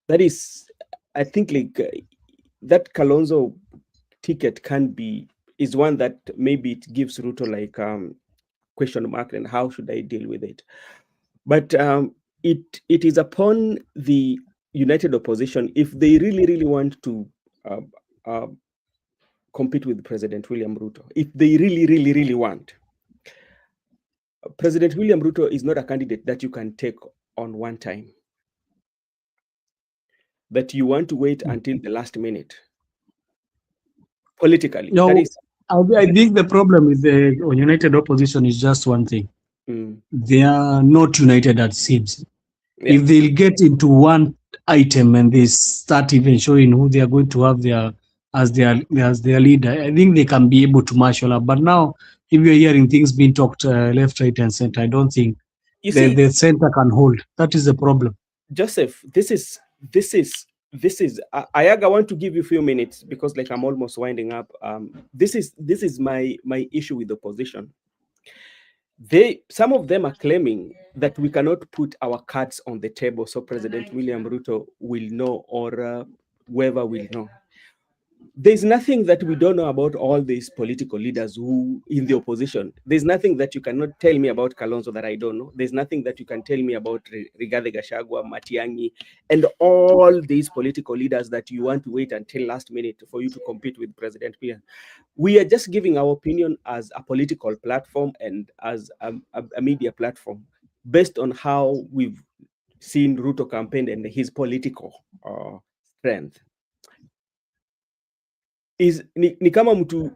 That is, I think, like that Kalonzo ticket is one that maybe it gives Ruto like question mark, and how should I deal with it? But it is upon the united opposition, if they really want to compete with President William Ruto, if they really want. President William Ruto is not a candidate that you can take on one time, that you want to wait until the last minute. Politically,
No,
that is.
I think the problem with the united opposition is just one thing. They are not united, it seems. Yeah. If they'll get into one item and they start even showing who they are going to have as their leader, I think they can be able to marshal up. But now, if you're hearing things being talked left, right, and center, I don't think the center can hold. That is the problem.
Joseph, this is Ayaga, I want to give you a few minutes because like I'm almost winding up. This is my issue with the opposition. Some of them are claiming that we cannot put our cards on the table so President William Ruto will know, or whoever will know. there's nothing that we don't know about all these political leaders who in the opposition. There's nothing that you cannot tell me about Kalonzo that I don't know. There's nothing that you can tell me about Rigathi Gachagua, Matiang'i, and all these political leaders that you want to wait until last minute for you to compete with President William. We are just giving our opinion as a political platform and as a media platform based on how we've seen Ruto campaign and his political strength. Ni kama mtu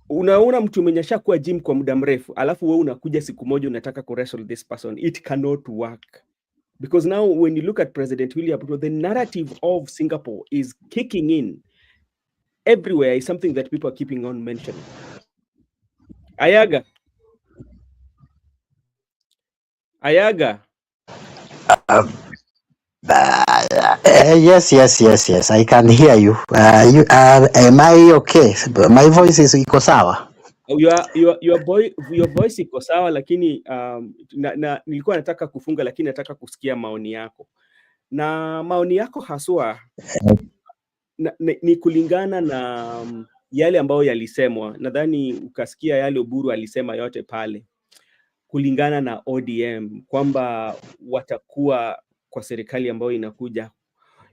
unaona mtu mwenye ashakuwa gym kwa muda mrefu alafu wewe unakuja siku moja unataka ku wrestle this person. It cannot work, because now when you look at President William Ruto, the narrative of Singapore is kicking in everywhere. Is something that people are keeping on mentioning. Ayaga.
Yes. I can hear you. Am I okay? My voice is iko sawa?
Your voice iko sawa, lakini nilikuwa nataka kufunga, lakini nataka kusikia maoni yako. Na maoni yako haswa ni kulingana na yale ambayo yalisemwa. Nadhani ukasikia yale Oburu alisema yote pale, kulingana na ODM kwamba watakuwa kwa serikali ambayo inakuja.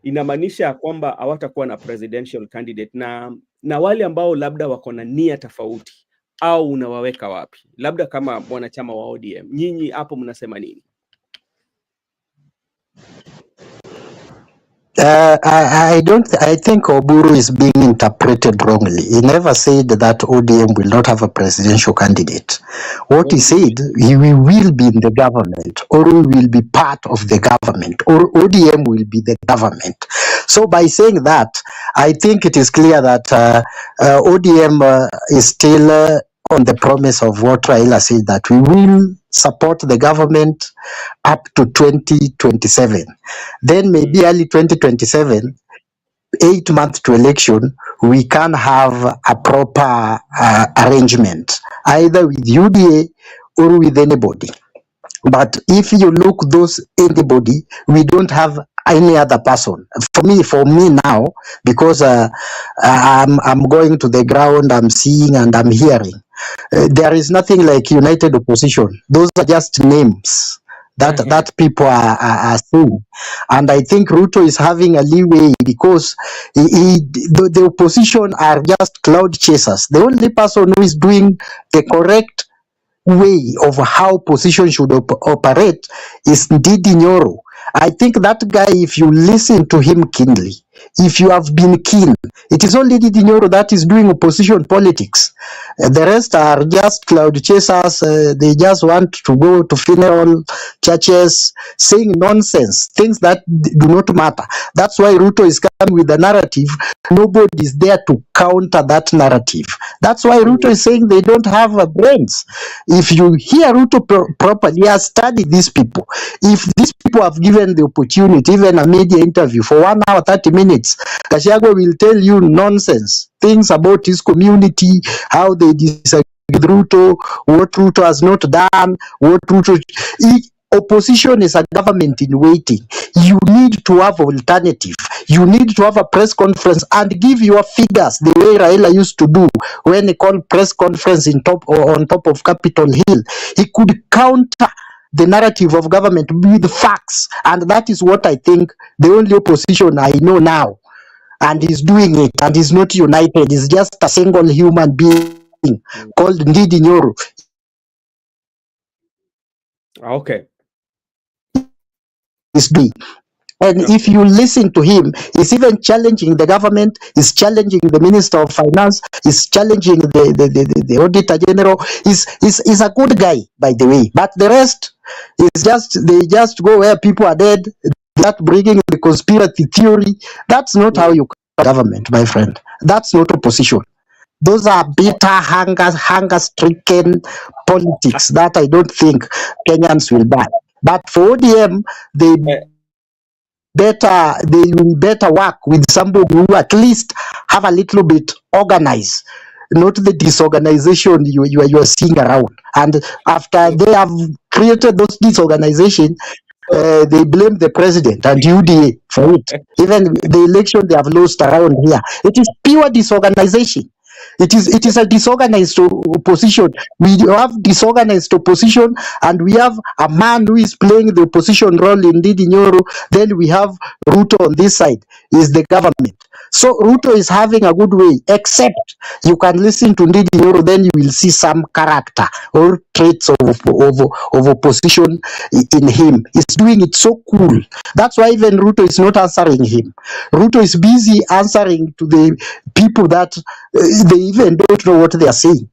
Inamaanisha kwamba hawatakuwa na presidential candidate, na wale ambao labda wako na nia tofauti, au unawaweka wapi? Labda kama mwanachama wa ODM, nyinyi hapo mnasema nini?
I think Oburu is being interpreted wrongly. He never said that ODM will not have a presidential candidate. What he said, we will be in the government, or we will be part of the government, or ODM will be the government. So by saying that, I think it is clear that ODM is still on the promise of what Raila said, that we will support the government up to 2027. Then maybe early 2027, 8 months to election, we can have a proper arrangement, either with UDA or with anybody. But if you look those anybody, we don't have any other person. For me now, because I'm going to the ground, I'm seeing and I'm hearing. There is nothing like united opposition. Those are just names that people are saying. And I think Ruto is having a leeway because the opposition are just cloud chasers. The only person who is doing the correct way of how opposition should operate is Ndidi Nyoro. I think that guy, if you listen to him keenly, if you have been keen, it is only Ndidi Nyoro that is doing opposition politics. The rest are just cloud chasers. They just want to go to funeral churches, saying nonsense, things that do not matter. That's why Ruto is coming with the narrative. Nobody is there to counter that narrative. That's why Ruto is saying they don't have brains. If you hear Ruto properly, he has studied these people. If these people have given the opportunity, even a media interview for 1 hour, 30 minutes, Gachagua will tell you nonsense, things about his community, how they disagree with Ruto, what Ruto has not done, what Ruto... Opposition is a government in waiting. You need to have alternative. You need to have a press conference and give your figures the way Raila used to do when he called press conference on top of Capitol Hill. He could counter the narrative of government with facts, and that is what I think the only opposition I know now, and he's doing it, and he's not united. He's just a single human being called Ndidi Nyoro.
Okay.
Is doing. And if you listen to him, he's even challenging the government, he's challenging the Minister of Finance, he's challenging the Auditor General. He's a good guy, by the way. But the rest is they just go where people are dead, that bringing the conspiracy theory. That's not how you government, my friend. That's not opposition. Those are bitter, hunger-stricken politics that I don't think Kenyans will buy. But for ODM, they will better work with somebody who at least have a little bit organized, not the disorganization you are seeing around. And after they have created those disorganization, they blame the president and UDA for it. Even the election they have lost around here, it is pure disorganization. It is a disorganized opposition. We have disorganized opposition, and we have a man who is playing the opposition role in Ndidi Nyoro. Then we have Ruto on this side, is the government. So Ruto is having a good way, except you can listen to Ndidi Nyoro, then you will see some character or traits of opposition in him. He's doing it so cool. That's why even Ruto is not answering him. Ruto is busy answering to the people that they even don't know what they are saying.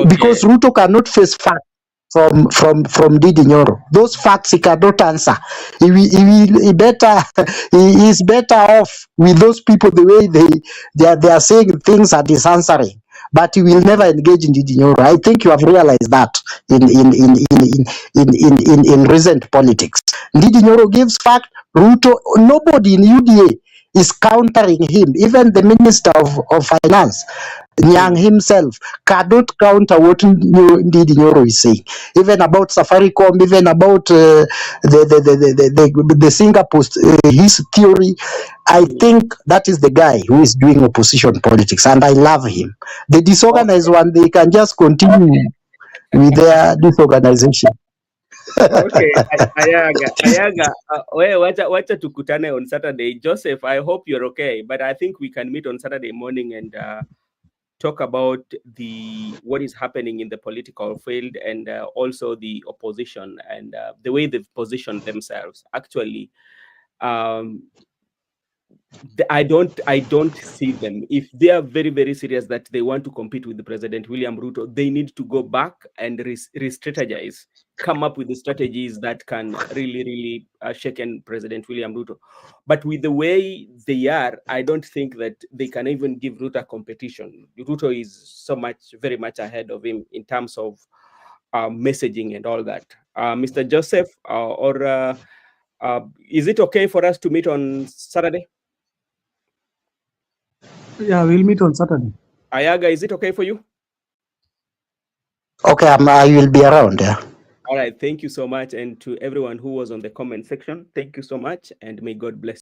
Because Ruto cannot face facts from Ndidi Nyoro. Those facts he cannot answer. He is better off with those people the way they are saying things and is answering. But he will never engage in Ndidi Nyoro. I think you have realized that in recent politics. Ndidi Nyoro gives fact. Ruto, nobody in UDA is countering him. Even the Minister of Finance, Nyang himself, cannot counter what Ndidi Nyoro is saying. Even about Safaricom, even about the Singapore, his theory. I think that is the guy who is doing opposition politics, and I love him. The disorganized one, they can just continue with their disorganization.
Okay, Ayaga, wacha tukutane on Saturday. Joseph, I hope you're okay, but I think we can meet on Saturday morning and talk about what is happening in the political field and also the opposition and the way they've positioned themselves. Actually, I don't see them. If they are very, very serious that they want to compete with the President William Ruto, they need to go back and re-strategize, come up with the strategies that can really shaken President William Ruto. But with the way they are, I don't think that they can even give Ruto a competition. Ruto is very much ahead of him in terms of messaging and all that. Mr. Joseph, is it okay for us to meet on Saturday?
Yeah, we'll meet on Saturday.
Ayaga, is it okay for you?
Okay, I will be around. Yeah.
All right. Thank you so much. And to everyone who was on the comment section, thank you so much. And may God bless.